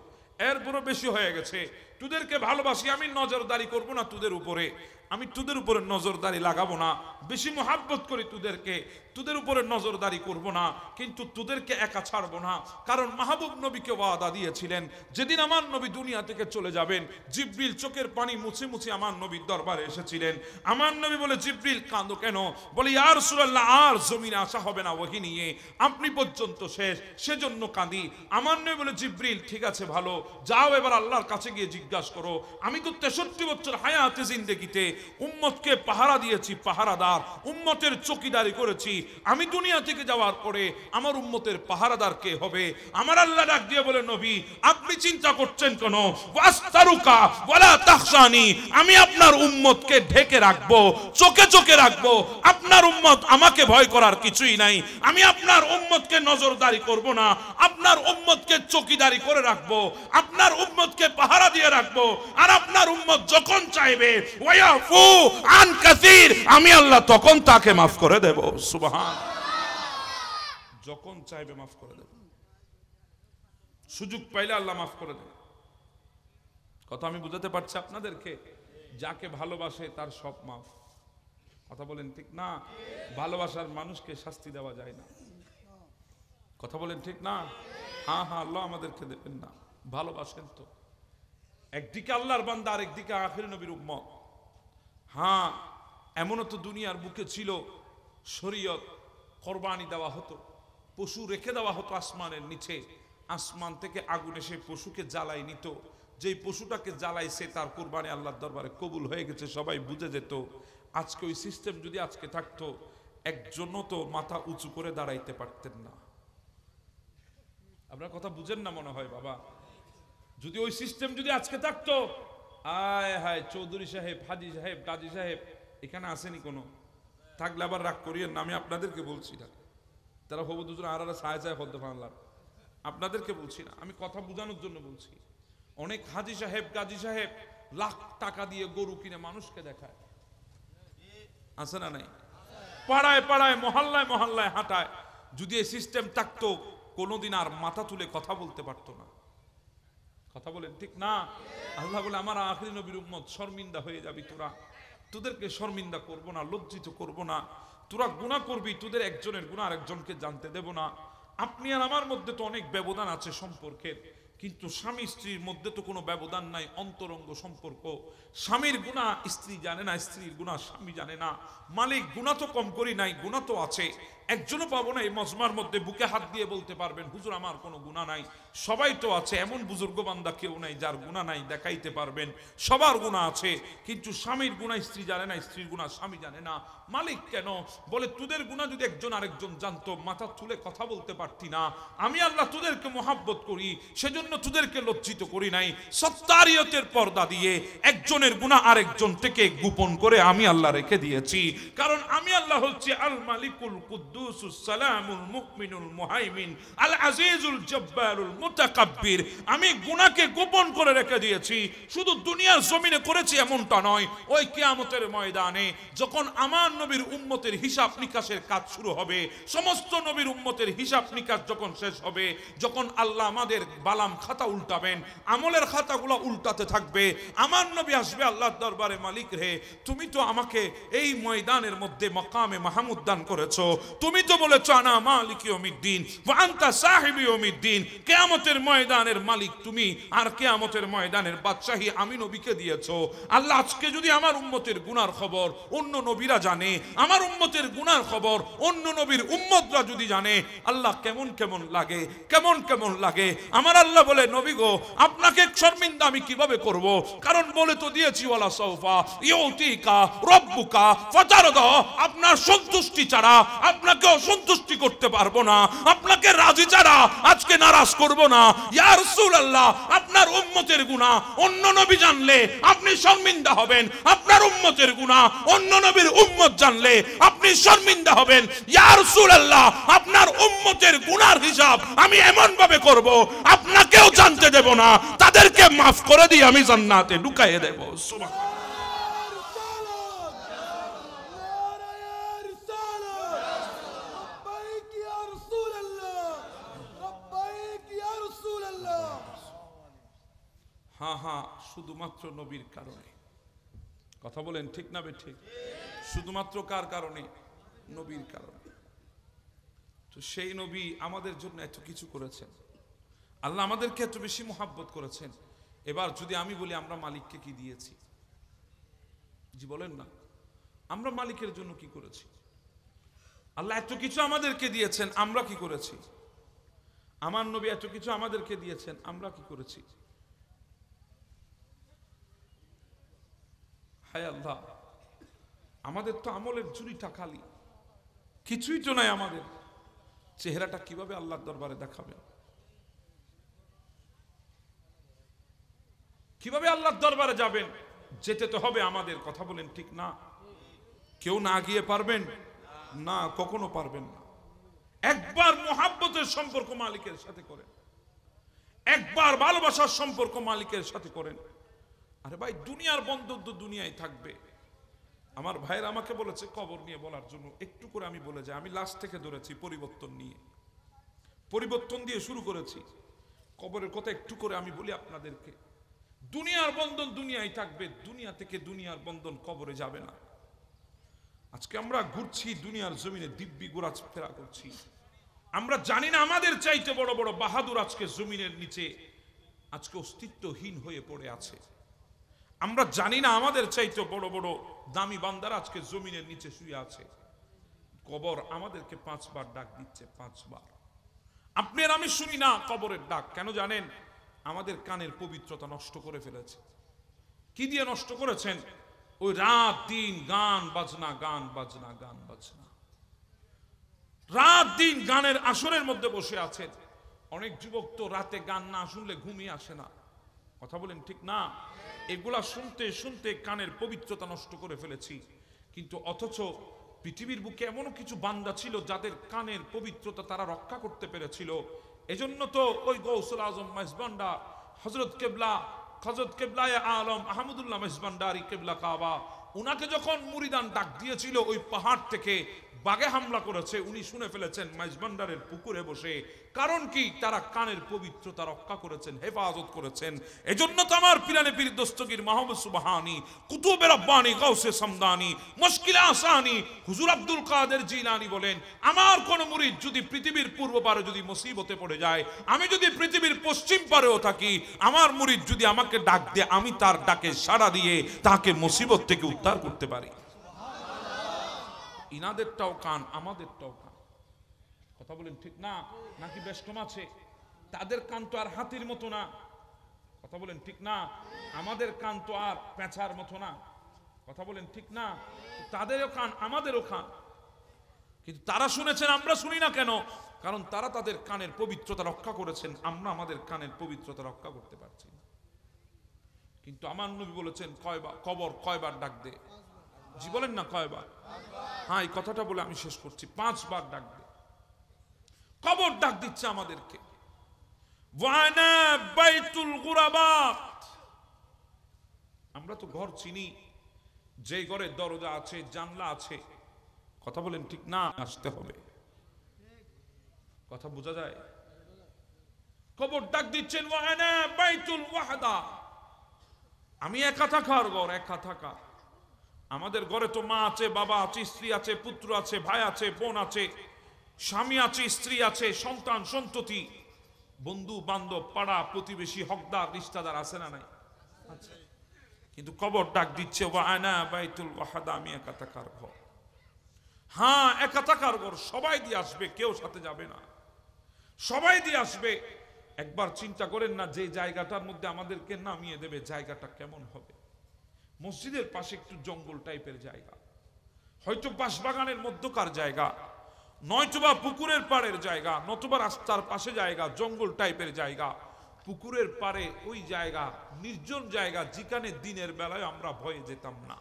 এরপরও বেশি হয়ে গেছে, তোদেরকে ভালোবাসি, আমি নজরদারি করব না তোদের উপরে, আমি তোদের উপরে নজরদারি লাগাবো না, বেশি মোহাব্বত করি তোদেরকে, তোদের উপরে নজরদারি করব না, কিন্তু তোদেরকে একা ছাড়বো না। কারণ মাহবুব নবীকে ওয়াদা দিয়েছিলেন, যেদিন আমার নবী দুনিয়া থেকে চলে যাবেন, জিবরিল চোখের পানি মুছে মুছে আমার নবীর দরবারে এসেছিলেন। আমার নবী বলে, জিবরিল কাঁদো কেন? বলে ইয়া রাসূলুল্লাহ, আর জমিনে আসা হবে না ওহী নিয়ে, আপনি পর্যন্ত শেষ, সেজন্য কাঁদি। আমার নবী বলে, জিবরিল ঠিক আছে ভালো, যাও এবার আল্লাহর কাছে গিয়ে জিজ্ঞাসা করো, আমি তো 63 বছর হায়াতে জিন্দেগিতে উম্মতকে পাহারা দিয়েছি, পাহারাদার, উম্মতের চৌকিদারি করেছি, আমি দুনিয়া থেকে যাওয়ার পরে আমার উম্মতের পাহারাদার কে হবে? আমার আল্লাহ ডাক দিয়ে বলে, নবী আপনি চিন্তা করছেন কেন? ওয়াস্তারুকা ওয়ালা তাখশানি, আমি আপনার উম্মতকে ঢেকে রাখবো, চোখে চোখে রাখবো, আপনার উম্মত আমাকে ভয় করার কিছুই নাই, আমি আপনার উম্মতকে নজরদারি করব না, আপনার উম্মতকে চৌকিদারি করে রাখবো, আপনার উম্মতকে পাহারা দিয়ে রাখবো, আর আপনার উম্মত যখন চাইবে ওয়াফু আন কাসীর, আমি আল্লাহ তখন তাকে মাফ করে দেব। সুবহান, যখন চাইবে মাফ করে দেব, সুযোগ পাইলে আল্লাহ মাফ করে দেবে। কথা আমি বুঝাতে পারছি আপনাদেরকে? যাকে ভালোবাসে তার সব মাফ। কথা বলেন ঠিক না? ভালোবাসার মানুষকে শাস্তি দেওয়া যায় না। কথা বলেন ঠিক না? হ্যাঁ হ্যাঁ, আল্লাহ আমাদেরকে দেবেন না, ভালোবাসেন তো। একদিকে আল্লাহর বান্দা, আরেকদিকে আখির নবীর উম্মত। হ্যাঁ, এমনও তো দুনিয়ার বুকে ছিল, শরীয়ত কোরবানি দেওয়া হতো, পশু রেখে দেওয়া হতো আসমানের নিচে, আসমান থেকে আগুন এসে পশুকে জ্বালাই নিত, যেই পশুটাকে জ্বালাইছে তার কোরবানি আল্লাহর দরবারে কবুল হয়ে গেছে, সবাই বুঝে যেত। আজকে ওই সিস্টেম যদি আজকে থাকতো, একজনও তো মাথা উঁচু করে দাঁড়াইতে পারতেন না। আপনার কথা বুঝেন না মনে হয় বাবা? যদি ওই সিস্টেম যদি আজকে থাকতো, আয় হায় চৌধুরী সাহেব, হাজি সাহেব, কাজী সাহেব এখানে আসেনি কোনো, থাকলে আবার রাগ করিয়েন না, আমি আপনাদেরকে বলছি না, তারা হবু দুজন আর সায় সায় হতে পারলাম, আপনাদেরকে বলছি না, আমি কথা বোঝানোর জন্য বলছি। অনেক হাজি সাহেব, কাজী সাহেব লাখ টাকা দিয়ে গরু কিনে মানুষকে দেখায়, আছে না নাই? পাড়ায় পাড়ায়, মহল্লায় মহল্লায় হাঁটায়। যদি এই সিস্টেম থাকতো, কোনোদিন আর মাথা তুলে কথা বলতে পারতো না। কথা বলেন ঠিক না? আল্লাহ বলে, আমার আখিরি নবীর উম্মত শর্মিন্দা হয়ে যাবি তোরা, তোদেরকে শর্মিন্দা করব না, লজ্জিত করব না। তোরা গুনাহ করবি, তোদের একজনের গুনাহ আরেকজনকে জানতে দেব না। আপনি আর আমার মধ্যে তো অনেক ব্যবধান আছে সম্পর্কের, কিন্তু স্বামী স্ত্রীর মধ্যে তো কোনো ব্যবধান নাই, অন্তরঙ্গ সম্পর্ক। স্বামীর গুনাহ স্ত্রী জানে না, স্ত্রীর গুনাহ স্বামী জানে না। মালিক গুনাহ তো কম করি নাই, গুনাহ তো আছে। একজনও পাবো না এই মজমার মধ্যে বুকে হাত দিয়ে বলতে পারবেন হুজুর আমার কোনো গুনাহ নাই। সবাই তো আছে, এমন বুজুর্গ বান্দা কেউ নাই যার গুনাহ নাই, দেখাইতে পারবেন সবার গুনাহ আছে। কিন্তু স্বামীর গুনাহ স্ত্রী জানে না, স্ত্রীর গুনাহ স্বামী জানে না। মালিক কেন বলে তোদের গুনাহ যদি একজন আরেকজন জানতো মাথা তুলে কথা বলতে পারতি না। আমি আল্লাহ তোদেরকে মহাব্বত করি, সেজন্য তোদেরকে লজ্জিত করি নাই। সত্তারিয়তের পর্দা দিয়ে একজনের গুনাহ আরেকজন থেকে গোপন করে আমি আল্লাহ রেখে দিয়েছি। কারণ আমি আল্লাহ হচ্ছে আল মালিকুল কুদ্দুসুস সালামুল মুমিনুল মুহাইমিন আল আজিজুল জব্বারুল মুতাকাব্বির। আমি গুনাহকে গোপন করে রেখে দিয়েছি। শুধু দুনিয়ার জমিনে করেছি এমনটা নয়, ওই কিয়ামতের ময়দানে যখন আমার নবীর উম্মতের হিসাব নিকাশের কাজ শুরু হবে, সমস্ত নবীর উম্মতের হিসাব নিকাশ যখন শেষ হবে, যখন আল্লাহ আমাদের বালাম খাতা উল্টাবেন, আমলের খাতাগুলো উল্টাতে থাকবে, আমার নবী আসবে আল্লাহর দরবারে, মালিক রে তুমি তো আমাকে এই ময়দানের মধ্যে মাকামে মাহমুদ দান করেছো, তুমি তো বলেছো আনা মালিক ইয়াউমিদ্দিন ওয়া আনতা সাহিবু ইয়াউমিদ্দিন। কিয়ামতের ময়দানের মালিক তুমি, আর কিয়ামতের ময়দানের বাদশাহী আমি নবীকে দিয়েছো। আল্লাহ আজকে যদি আমার উম্মতের গুনার খবর অন্য নবীরা জানে, আমার উম্মতের গুনার খবর অন্য নবীর উম্মতরা যদি জানে, আল্লাহ কেমন কেমন লাগে, কেমন কেমন লাগে। আমার আল্লাহ বলে নবী গো আপনাকে শর্মিন্দা আমি কিভাবে করব, কারণ বলে তো দিয়েছি ওয়ালা সাউফা ইউতিকা রাব্বুকা ফাতারদা। আপনার সন্তুষ্টি ছাড়া আপনাকে অসন্তুষ্টি করতে পারবো না, আপনাকে রাজি ছাড়া আজকে নারাজ করব না। ইয়া রাসূলুল্লাহ আপনার উম্মতের গুনাহ অন্য নবী জানলে আপনি শর্মিন্দা হবেন, আপনার উম্মতের গুনাহ অন্য নবীর উম্মত জানলে আপনি শর্মিন্দা হবেন। ইয়া রাসূলুল্লাহ আপনার উম্মতের গুনার হিসাব আমি এমন ভাবে করব আপনাকেও জানতে দেব না, তাদেরকে মাফ করে দিয়ে আমি জান্নাতে ঢুকাইয়ে দেব। সুবহানাল্লাহ। হ্যাঁ হ্যাঁ, শুধুমাত্র নবীর কারণে। কথা বলেন ঠিক না বেঠিক? শুধুমাত্র কার কারণে? নবীর কারণে। তো সেই নবী আমাদের জন্য এত কিছু করেছেন, আল্লাহ আমাদেরকে এত বেশি মোহাব্বত করেছেন। এবার যদি আমি বলি আমরা মালিককে কি দিয়েছি, জি বলেন না, আমরা মালিকের জন্য কি করেছি? আল্লাহ এত কিছু আমাদেরকে দিয়েছেন, আমরা কি করেছি? আমার নবী এত কিছু আমাদেরকে দিয়েছেন, আমরা কি করেছি? হায় আল্লাহ, আমাদের তো আমলের ঝুড়িটা খালি, কিছুই তো নাই আমাদের। চেহারাটা কিভাবে আল্লাহর দরবারে দেখাবেন? কিভাবে আল্লাহর দরবারে যাবেন? যেতে তো হবে আমাদের। কথা বলেন ঠিক না? কেউ না গিয়ে পারবেন না, কখনো পারবেন না। একবার মোহাব্বতের সম্পর্ক মালিকের সাথে করেন, একবার ভালোবাসার সম্পর্ক মালিকের সাথে করেন। আরে ভাই দুনিয়ার বন্ধন তো দুনিয়ায় থাকবে। আমার ভাইয়ের আমাকে বলেছে কবর নিয়ে বলার জন্য, একটু করে আমি বলে যাই। আমি লাস্ট থেকে ধরেছি পরিবর্তন নিয়ে, পরিবর্তন দিয়ে শুরু করেছি। কবরের কথা একটু করে আমি বলি আপনাদেরকে। দুনিয়ার বন্ধন দুনিয়ায় থাকবে, দুনিয়া থেকে দুনিয়ার বন্ধন কবরে যাবে না। আজকে আমরা ঘুরছি দুনিয়ার জমিনে, দিব্যি ঘোরাফেরা করছি। আমরা জানি না আমাদের চাইতে বড় বড় বাহাদুর আজকে জমিনের নিচে আজকে অস্তিত্বহীন হয়ে পড়ে আছে। আমরা জানি না আমাদের চাইতে বড় বড় দামি বান্দারা আজকে জমিনের নিচে শুয়ে আছে। কবর আমাদেরকে 5 বার ডাক দিচ্ছে, 5 বার। আপনি আর আমি শুনি না কবরের ডাক, কেন জানেন? আমাদের কানের পবিত্রতা নষ্ট করে ফেলেছে। কি দিয়ে নষ্ট করেছেন? ওই রাত দিন গান বাজনা, গান বাজনা, গান বাজনা। রাত দিন গানের আসরের মধ্যে বসে আছেন। অনেক যুবক তো রাতে গান না শুনলে ঘুমিয়ে আসে না। কথা বলেন ঠিক না? এগুলা শুনতে শুনতে কানের পবিত্রতা নষ্ট করে ফেলেছি। কিন্তু অথচ পৃথিবীর বুকে এমনও কিছু বান্দা ছিল যাদের কানের পবিত্রতা তারা রক্ষা করতে পেরেছিল। এজন্য তো ওই গৌসুল আজম মেজবান্ডার হযরত কেবলায়ে আলম আহমদুল্লাহ মেজবান্ডারি কেবলা কাবা, উনাকে যখন মুরিদান ডাক দিয়েছিল ওই পাহাড় থেকে বাঘে হামলা করেছে উনি শুনে ফেলেছেন মাইজভান্ডারের পুকুরে বসে। কারণ কি? তারা কানের পবিত্রতা রক্ষা করেছেন, হেফাজত করেছেন। এজন্য তো আমার পিরানে পীর দস্তগীর মাহবুব সুবহানী, কুতুবে রব্বানী, গাউসে সামদানি, মুশকিলে আসানি, হুজুর আব্দুল কাদের জিলানী বলেন, আমার কোন মুরিদ যদি পৃথিবীর পূর্ব পারে যদি মুসিবতে পড়ে যায়, আমি যদি পৃথিবীর পশ্চিম পারেও থাকি, আমার মুরিদ যদি আমাকে ডাক দেয়, আমি তার ডাকে সাড়া দিয়ে তাকে মুসিবত থেকে উদ্ধার করতে পারি। ইনাদেরটাও কান, আমাদেরটাও কান। কথা বলেন ঠিক না? নাকি বেশ কম আছে? তাদের কান তো আর হাতির মতো না। কথা বলেন ঠিক না? আমাদের কান তো আর পেঁচার মতো না। কথা বলেন ঠিক না? তাদেরও কান, আমাদেরও কান। কিন্তু তারা শুনেছেন, আমরা শুনি না কেন? কারণ তারা তাদের কানের পবিত্রতা রক্ষা করেছেন, আমরা আমাদের কানের পবিত্রতা রক্ষা করতে পারছি না। কিন্তু আমার নবী বলেছেন কবর কয়বার ডাক দে? জি বলেন না, কয়বার? হ্যাঁ, এই কথাটা বলে আমি শেষ করছি। 5 বার ডাক দে। কবর ডাক দিচ্ছে আমাদেরকে। ওয়ানা বাইতুল গুরাবাত। আমরা তো ঘর চিনি, যে ঘরে দরজা আছে, জানলা আছে। কথা বলেন ঠিক না? আসতে হবে। কথা বোঝা যায়? কবর ডাক দিচ্ছেন, ওয়ানা বাইতুল ওয়াহদা। আমি একা থাকার ঘর, একা থাকা। আমাদের ঘরে তো মা আছে, বাবা আছে, স্ত্রী আছে, পুত্র আছে, ভাই আছে, বোন আছে, স্বামী আছে, স্ত্রী আছে, সন্তান সন্ততি, বন্ধু বান্ধব, পাড়া প্রতিবেশী, হকদার রিশতেদার আছে না নাই? আচ্ছা। কিন্তু কবর ডাক দিচ্ছে, ওয়ানা বাইতুল ওয়াহদা, আমি একা থাকার ঘর। হ্যাঁ, একা থাকার ঘর। সবাই দিয়ে আসবে, কেউ সাথে যাবে না। সবাই দিয়ে আসবে। একবার চিন্তা করেন না, যে জায়গাটার মধ্যে আমাদেরকে নামিয়ে দেবে, জায়গাটা কেমন হবে? মসজিদের পাশে একটু জঙ্গল টাইপের জায়গা, হয়তো বাঁশবাগানের মধ্যকার জায়গা, নয়তোবা পুকুরের পাড়ের জায়গা, নতুবা রাস্তার পাশে জায়গা, জঙ্গল টাইপের জায়গা, পুকুরের পাড়ে ওই জায়গা, নির্জন জায়গা, যেখানে দিনের বেলায় আমরা ভয়ে যেতাম না,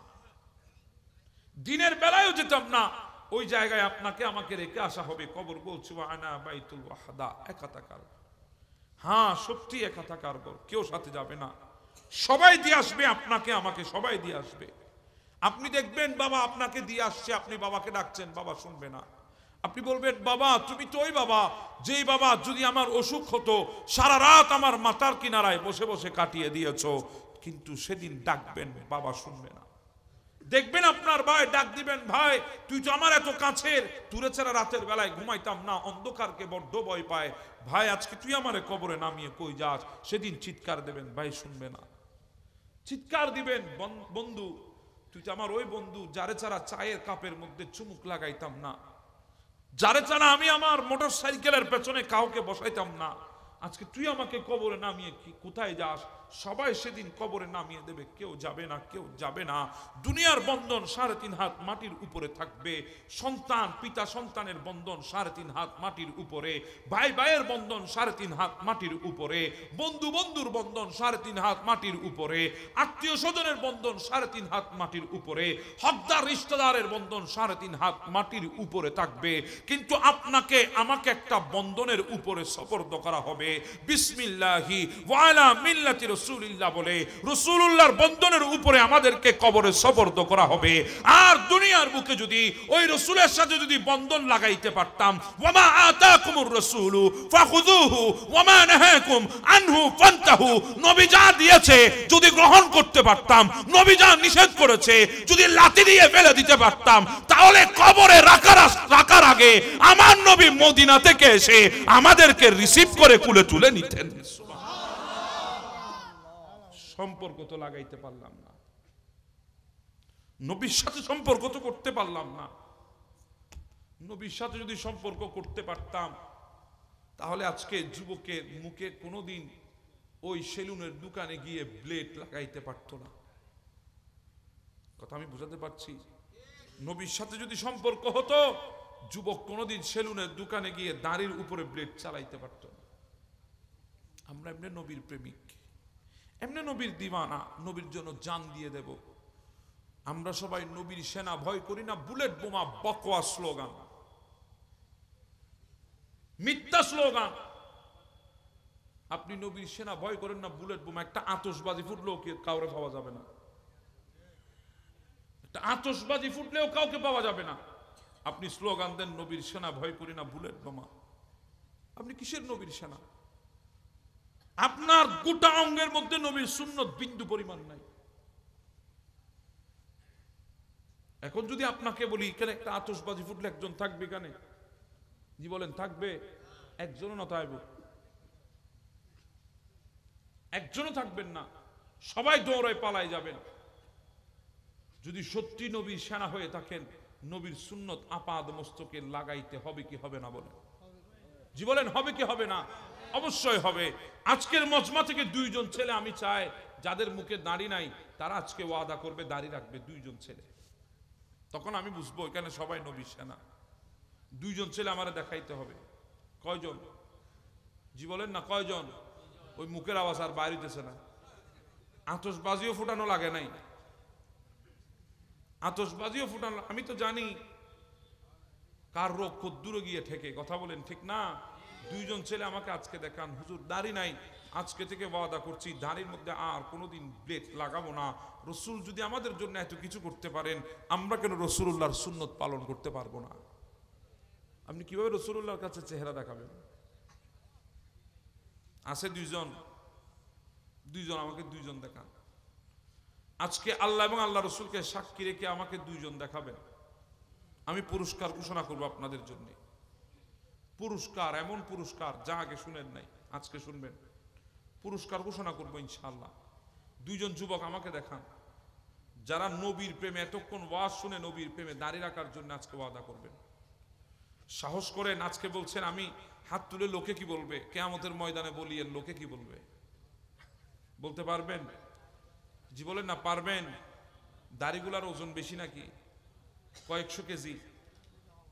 দিনের বেলায়ও যেতাম না, ওই জায়গায় আপনাকে আমাকে রেখে আসা হবে। কবর বলছে, ওয়ানা বাইতুল ওয়াহদা, একা থাকার। হ্যাঁ, সত্যি একা থাকার ঘর, কেউ সাথে যাবে না। সবাই দিয়ে আসবে, আপনাকে আমাকে সবাই দিয়ে আসবে। আপনি দেখবেন বাবা আপনাকে দিয়ে আসছে, আপনি বাবাকে ডাকছেন, বাবা শুনবে না। আপনি বলবেন, বাবা তুমি তো ওই বাবা, যেই বাবা যদি আমার অসুখ হতো সারা রাত আমার মাথার কিনারায় বসে বসে কাটিয়ে দিয়েছো। কিন্তু সেদিন ডাকবেন, বাবা শুনবে না। দেখবেন আপনার ভাই ডাক দিবেন, ভাই তুই তো আমার এত কাছের, দূরে ছাড়া রাতের বেলায় ঘুমাইতাম না, অন্ধকারকে বড্ড ভয় পায়, ভাই আজকে তুই আমারে কবরে নামিয়ে কই যাস। সেদিন চিৎকার দেবেন, ভাই শুনবে না। চিৎকার দিবেন, বন্ধু তুই তো আমার ওই বন্ধু, যারে ছাড়া চায়ের কাপের মধ্যে চুমুক লাগাইতাম না, যারে ছাড়া আমি আমার মোটর সাইকেলের পেছনে কাউকে বসাইতাম না, আজকে তুই আমাকে কবরে নামিয়ে কি কোথায় যাস? সবাই সেদিন কবরে নামিয়ে দেবে, কেউ যাবে না, কেউ যাবে না। দুনিয়ার বন্ধন 3.5 হাত মাটির উপরে থাকবে, সন্তান পিতা সন্তানের বন্ধন 3.5 হাত মাটির উপরে, ভাই ভাইয়ের বন্ধন 3.5 হাত মাটির উপরে, বন্ধু বন্ধুর বন্ধন 3.5 হাত মাটির উপরে, আত্মীয় স্বজনের বন্ধন 3.5 হাত মাটির উপরে, হকদার রিশতেদারের বন্ধন 3.5 হাত মাটির উপরে থাকবে। কিন্তু আপনাকে আমাকে একটা বন্ধনের উপরে সুপর্দ করা হবে, বিসমিল্লাহি ওয়া আলা মিল্লাতি রাসূলিল্লাহ বলে রাসূলুল্লাহর বন্ধনের উপরে আমাদেরকে কবরে সুপর্দ করা হবে। আর দুনিয়ার বুকে যদি ওই রাসূলের সাথে যদি বন্ধন লাগাইতে পারতাম, ওয়ামা আতাকুমুর রাসূলু ফাখুযুহু ওয়ামা নাহাকুম আনহু ফান্তাহু, নবী যা দিয়েছে যদি গ্রহণ করতে পারতাম, নবী যা নিষেধ করেছে যদি লাথি দিয়ে ফেলে দিতে পারতাম, তাহলে কবরে রাখার আগে আমার নবী মদিনা থেকে এসে আমাদেরকে রিসিভ করে কুলে তুলে নিতেন। সম্পর্ক তো লাগাইতে পারলাম না, নবীর সাথে সম্পর্ক তো করতে পারলাম না। নবীর সাথে যদি সম্পর্ক করতে পারতাম, তাহলে আজকে যুবকের মুখে কোনোদিন ওই সেলুনের দোকানে গিয়ে ব্লেড লাগাইতে পারতো না। কথা আমি বুঝাতে পারছি? নবীর সাথে যদি সম্পর্ক হতো, যুবক কোনোদিন সেলুনের দোকানে গিয়ে দাড়ির উপরে ব্লেড চালাইতে পারতো না। আমরা এমনি নবীর প্রেমিক, এমনি নবীর দিওয়ানা, নবীর জন্য জান দিয়ে দেব। আমরা সবাই নবীর সেনা ভয় করি না, বুলেট বোমা বকওয়া স্লোগান, মিথ্যা স্লোগান। আপনি নবীর সেনা ভয় করেন না, বুলেট বোমা, একটা আতশবাজি ফুটলেও কাউরে পাওয়া যাবে না, একটা আতশবাজি ফুটলেও কাউকে পাওয়া যাবে না। আপনি স্লোগান দেন নবীর সেনা ভয় করি না বুলেট বোমা। আপনি কিসের নবীর সেনা? আপনার গোটা অঙ্গের মধ্যে নবীর সুন্নত বিন্দু পরিমাণ নাই। এখন যদি আপনাকে বলি এখানে একটা আতশবাজি ফুটলে একজন থাকবে এখানে? জি বলেন, থাকবে? একজনও না তাইব, একজনও থাকবেন না, সবাই দৌড়ায় পালায় যাবেন। যদি সত্যি নবীর সেনা হয়ে থাকেন, নবীর সুন্নত আপাদ মস্তকে লাগাইতে হবে কি হবে না? বলেন, জি বলেন, হবে কি হবে না? অবশ্যই হবে। আজকের মজমা থেকে দুইজন ছেলে আমি চাই যাদের মুখে দাড়ি নাই, তারা আজকে ওয়াদা করবে দাড়ি রাখবে, দুইজন ছেলে। তখন আমি বুঝবো এখানে সবাই নবীর সেনা। দুইজন ছেলে আমারে দেখাইতে হবে। কয়জন? জি বলেন না, কয়জন? ওই মুখের আওয়াজ আর বাইরেতেছে না। আতশবাজিও ফুটানো লাগে নাই, আতশবাজিও ফুটানো। আমি তো জানি কার রোগ খুব দূরে গিয়ে ঠেকে। কথা বলেন ঠিক না? দুইজন ছেলে আমাকে আজকে দেখান, হুজুর দাড়ি নাই, আজকে থেকে ওয়াদা করছি দাড়ির মধ্যে আর কোনোদিন ব্লেড লাগাবো না। রসুল যদি আমাদের জন্য এত কিছু করতে পারেন, আমরা কেন রসুলুল্লাহর সুন্নত পালন করতে পারবো না? আপনি কিভাবে রসুলুল্লাহর কাছে চেহারা দেখাবেন? আছে দুইজন, দুইজন আমাকে দুইজন দেখান। আজকে আল্লাহ এবং আল্লাহ রসুলকে সাক্ষী রেখে আমাকে দুইজন দেখাবেন, আমি পুরস্কার ঘোষণা করবো আপনাদের জন্য। পুরস্কার, এমন পুরস্কার যা আগে শুনেন নাই, আজকে শুনবেন। পুরস্কার ঘোষণা করবো ইনশাআল্লাহ। দুইজন যুবক আমাকে দেখান যারা নবীর প্রেমে এতক্ষণ ওয়াজ শুনে নবীর প্রেমে দাঁড়িয়ে রাখার জন্য আজকে ওয়াদা করবেন। সাহস করেন, আজকে বলছেন আমি হাত তুলে লোকে কি বলবে, কিয়ামতের ময়দানে বলিয়েন লোকে কি বলবে। বলতে পারবেন? জি বলেন না, পারবেন? দাড়িগুলার ওজন বেশি নাকি? কয়েকশো কেজি।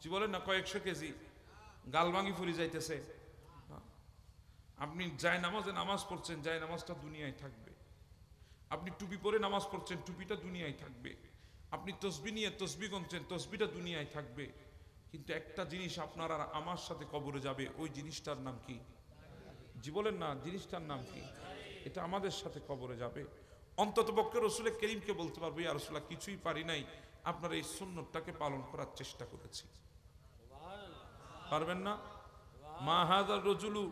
জি বলেন না, কয়েকশো কেজি। গাল ভাঙি ফুরি যাইতেছে। আপনি যায় নামাজে নামাজ পড়ছেন, যায় নামাজটা দুনিয়ায় থাকবে। আপনি টুপি পরে নামাজ পড়ছেন, টুপিটা দুনিয়ায় থাকবে। আপনি তসবি নিয়ে তসবি গুনছেন, তসবিটা দুনিয়ায় থাকবে। কিন্তু একটা জিনিস আপনার আর আমার সাথে কবরে যাবে, ওই জিনিসটার নাম কি? জি বলেন না, জিনিসটার নাম কি? এটা আমাদের সাথে কবরে যাবে। অন্তত পক্ষে রসুলের করিমকে বলতে পারবো, ইয়া রাসূলুল্লাহ কিছুই পারি নাই, আপনার এই সুন্নতটাকে পালন করার চেষ্টা করেছি। পারবেন না? মা হাযার রাজুলু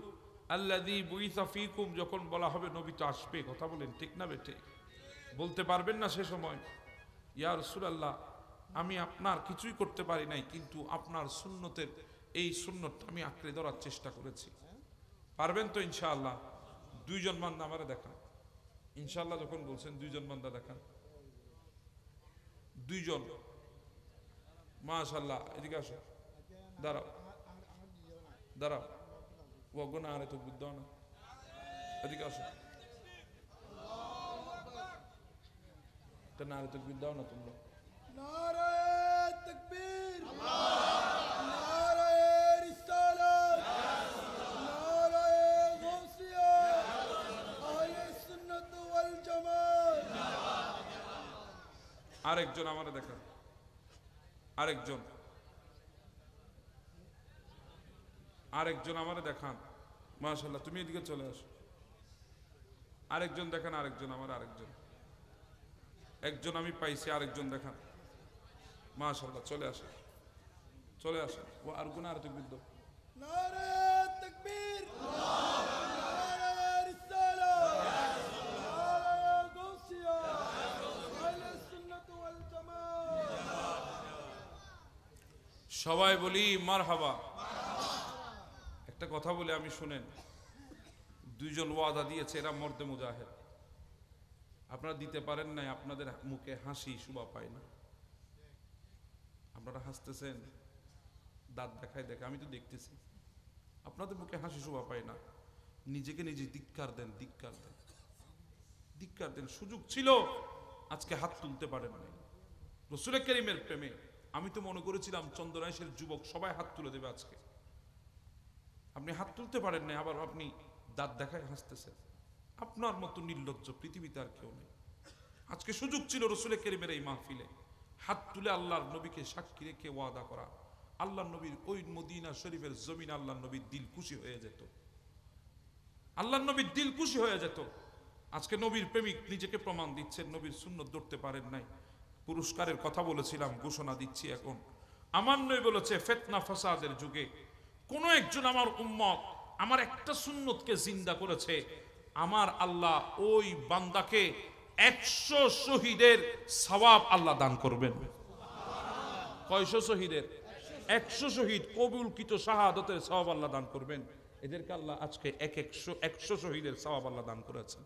আল্লাযী বুইসা ফীকুম, যখন বলা হবে নবী তো আসবে, কথা বলেন ঠিক না বেটে? বলতে পারবেন না সে সময়, ইয়া রাসূলুল্লাহ আমি আপনার কিছুই করতে পারি নাই, কিন্তু আপনার সুন্নতের এই সুন্নতটা আমি আঁকড়ে ধরার চেষ্টা করেছি। পারবেন তো ইনশাআল্লাহ? দুইজন বান্দা আমারে দেখান ইনশাআল্লাহ। যখন বলছেন দুইজন বান্দা দেখান, দুইজন, মাশাআল্লাহ। এদিকে আসো, দাঁড়াও দাঁড়াও, ওগো না আরে তো বুদ্ধ না, এদিকে আসো। না আরে তো বুদ্ধ না তোমরা। নারায়ে তাকবীর, নারায়ে রিসালাত, নারায়ে গাউসিয়া, আহলে সুন্নাত ওয়াল জামাত। আরেকজন আমারে দেখান, আরেকজন, আরেকজন আমারে দেখান। মাশাআল্লাহ, তুমি এদিকে চলে আসো। আরেকজন দেখান, আরেকজন, আমার আরেকজন, একজন আমি পাইছি, আরেকজন দেখান। মাশাআল্লাহ, চলে আসে, চলে আসে। ও আর গুণ আর তো বুদ্ধ। নারায়ে তাকবীর, নারায়ে রিসালাত, নারায়ে গাউসিয়া, আহলে সুন্নাত ওয়াল জামাত। সবাই বলি মারহাবা। একটা কথা বলে আমি শুনেন, দুইজন ওয়াদা দিয়েছে, এরা মর্দে মুজাহিদ। আপনারা দিতে পারেন নাই, আপনাদের মুখে হাসি শোভা পায় না। আপনারা হাসতেছেন, দাঁত দেখায় দেখে, আমি তো দেখতেছি আপনাদের মুখে হাসি শোভা পায় না। নিজেকে নিজে ধিক্কার দেন, ধিক্কার দেন, ধিক্কার দেন। সুযোগ ছিল, আজকে হাত তুলতে পারেন নাই রাসূল কারীমের প্রেমে। আমি তো মনে করেছিলাম চন্দনাইশের যুবক সবাই হাত তুলে দেবে আজকে। আপনি হাত তুলতে পারেন নাই, আবার আপনি দাঁত দেখায় হাসতেছেন। আপনার মতো নির্লজ্জ পৃথিবীতে আর কেউ নেই। আজকে সুযোগ ছিল রাসূল কারীমের এই মাহফিলে হাত তুলে আল্লাহর নবীকে সাক্ষী রেখে ওয়াদা করা। আল্লাহর নবীর ওই মদিনা শরীফের জমিন আল্লাহর নবীর দিল খুশি হয়ে যেত, আল্লাহর নবীর দিল খুশি হয়ে যেত। আজকে নবীর প্রেমিক নিজেকে প্রমাণ দিচ্ছেন, নবীর সুন্নত ধরতে পারেন নাই। পুরস্কারের কথা বলেছিলাম, ঘোষণা দিচ্ছি এখন। আমার নবী বলেছে ফিতনা ফাসাদের যুগে কোন একজন আমার উম্মত আমার একটা সুন্নতকে জিন্দা করেছে, আমার আল্লাহ ওই বান্দাকে 100 শহীদের সওয়াব আল্লাহ দান করবেন। কয়শো শহীদের? 100 শহীদ কবুলকৃত শাহাদাতের সওয়াব আল্লাহ দান করবেন। এদেরকে আল্লাহ আজকে 100 শহীদের সওয়াব আল্লাহ দান করেছেন।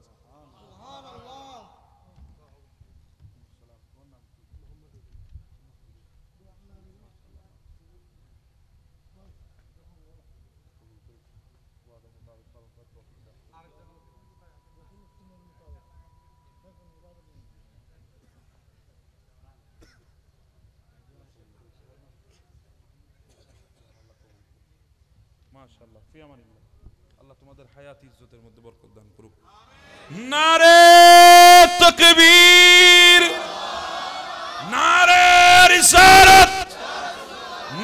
মাশাআল্লাহ, ফি আমানিল্লাহ। আল্লাহ তোমাদের হায়াত ইজ্জতের মধ্যে বরকত দান করুক। নারে তাকবীর, নারে রিসালাত,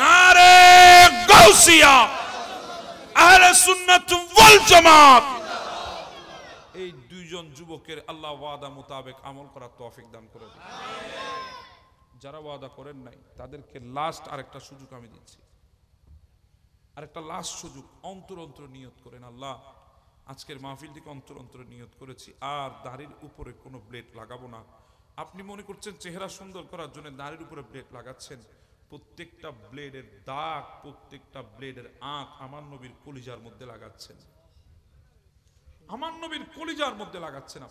নারে গাউসিয়া, আহলে সুন্নাত ওয়াল জামাত। এই দুইজন যুবকের আল্লাহ ওয়াদা মোতাবেক আমল করার তৌফিক দান করুন। যারা ওয়াদা করেন নাই তাদেরকে লাস্ট আরেকটা সুযোগ আমি দিচ্ছি, আরেকটা লাস্ট সুযোগ। অন্তর অন্তর নিয়ত করেন, আল্লাহ আজকের মাহফিল থেকে অন্তর অন্তর নিয়ত করেছি আর দাড়ির উপরে কোনো ব্লেড লাগাবো না। আপনি মনে করছেন চেহারা সুন্দর করার জন্য দাড়ির উপরে ব্লেড লাগাচ্ছেন, প্রত্যেকটা ব্লেডের দাগ, প্রত্যেকটা ব্লেডের আঁক আমার নবীর কলিজার মধ্যে লাগাচ্ছেন, আমার নবীর কলিজার মধ্যে লাগাচ্ছেন।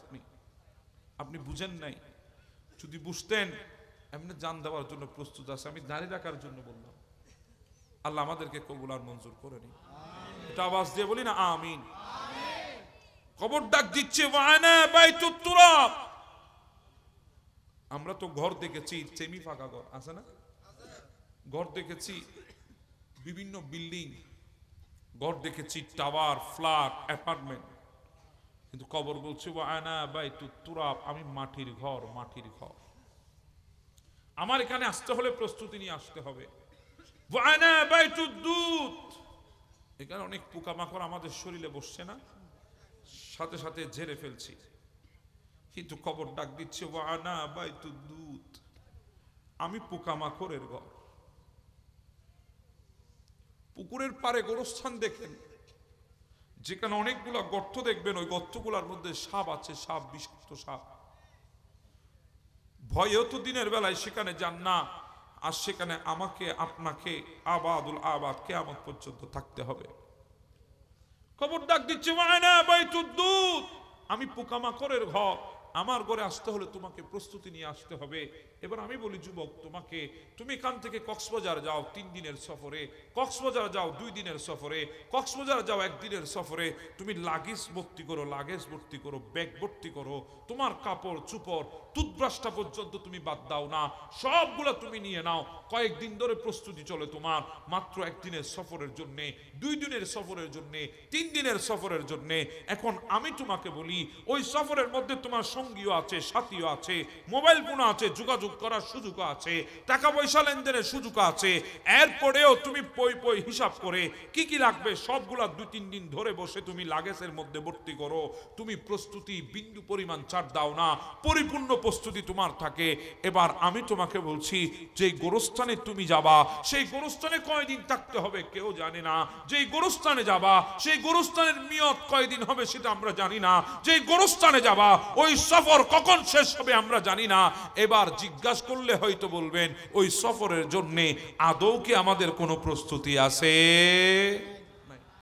আপনি বুঝেন নাই, যদি বুঝতেন এমনি জান দেওয়ার জন্য প্রস্তুত আছে। আমি দাড়ি রাখার জন্য বললাম। আল্লাহ আমাদেরকে কবুল আর মঞ্জুর করে নি। এটা আওয়াজ দিয়ে বলি না আমিন। কবর ডাক দিচ্ছে ওয়ানা বাইতুত তুরাব। আমরা তো ঘর দেখেছি সেমি ফাঁকা ঘর আছে না, ঘর দেখেছি বিভিন্ন বিল্ডিং, ঘর দেখেছি টাওয়ার, ফ্ল্যাট, অ্যাপার্টমেন্ট, কিন্তু কবর বলছে ওয়ানা বাইতুত তুরাব, আমি মাটির ঘর, মাটির ঘর। আমার এখানে আসতে হলে প্রস্তুতি নিয়ে আসতে হবে। ওয়ানা বাইতুদ দুত, এখানে অনেক পোকামাকড় আমাদের শরীরে বসছে না, সাথে সাথে ঝেড়ে ফেলছি, কিন্তু কবর ডাক দিচ্ছে ওয়ানা বাইতুদ দুত, আমি পোকামাকড়ের ঘর। পুকুরের পাড়ে গোরস্থান দেখেন, যেখানে অনেকগুলা গর্ত দেখবেন, ওই গর্তগুলোর মধ্যে সাপ আছে, সাপ, বিষাক্ত সাপ। ভয়েও তো দিনের বেলায় সেখানে যান না, আর সেখানে আমাকে আপনাকে আবাদুল আবাদ কিয়ামত পর্যন্ত থাকতে হবে। কবর ডাক দিচ্ছে ওয়ানা বাইতুদ দুত, আমি পোকামাকড়ের ঘর। আমার ঘরে আসতে হলে তোমাকে প্রস্তুতি নিয়ে আসতে হবে। এবার আমি বলি যুবক, তুমি এখান থেকে কক্সবাজার যাও 3 দিনের সফরে, কক্সবাজার যাও 2 দিনের সফরে, কক্সবাজার যাও 1 দিনের সফরে, তুমি লাগেজ ভর্তি করো, ব্যাগ ভর্তি করো, তোমার কাপড় চুপড় টুথব্রাশটা পর্যন্ত তুমি বাদ দাও না, সবগুলো তুমি নিয়ে নাও। কয়েকদিন ধরে প্রস্তুতি চলে তোমার, মাত্র 1 দিনের সফরের জন্য, 2 দিনের সফরের জন্য, 3 দিনের সফরের জন্য। এখন আমি তোমাকে বলি, ওই সফরের মধ্যে তোমার সঙ্গীও আছে, সাথীও আছে, মোবাইল ফোন আছে, যোগাযোগ করার সুযোগ আছে, টাকা পয়সা লেনদেনের সুযোগ আছে। এরপরেও তুমি পই হিসাব করে কি কি লাগবে সবগুলা 2-3 দিন ধরে বসে তুমি লাগেজের মধ্যে ভর্তি করো। তুমি প্রস্তুতি বিন্দু পরিমাণ ছাড় দাও না, পরিপূর্ণ প্রস্তুতি তোমার থাকে। এবার আমি তোমাকে বলছি, যেই গোরস্থানে তুমি যাবা, সেই গোরস্থানে কয়দিন থাকতে হবে কেউ জানে না। যেই গোরস্থানে যাবা, সেই গোরস্থানের নিয়ত কয়দিন হবে সেটা আমরা জানি না। যেই গোরস্থানে যাবা, ওই সফর কখন শেষ হবে আমরা জানি না। এবার জিজ্ঞাসা করলে হয়তো বলবেন, ওই সফরের জন্য আদৌ কি আমাদের কোনো প্রস্তুতি আছে?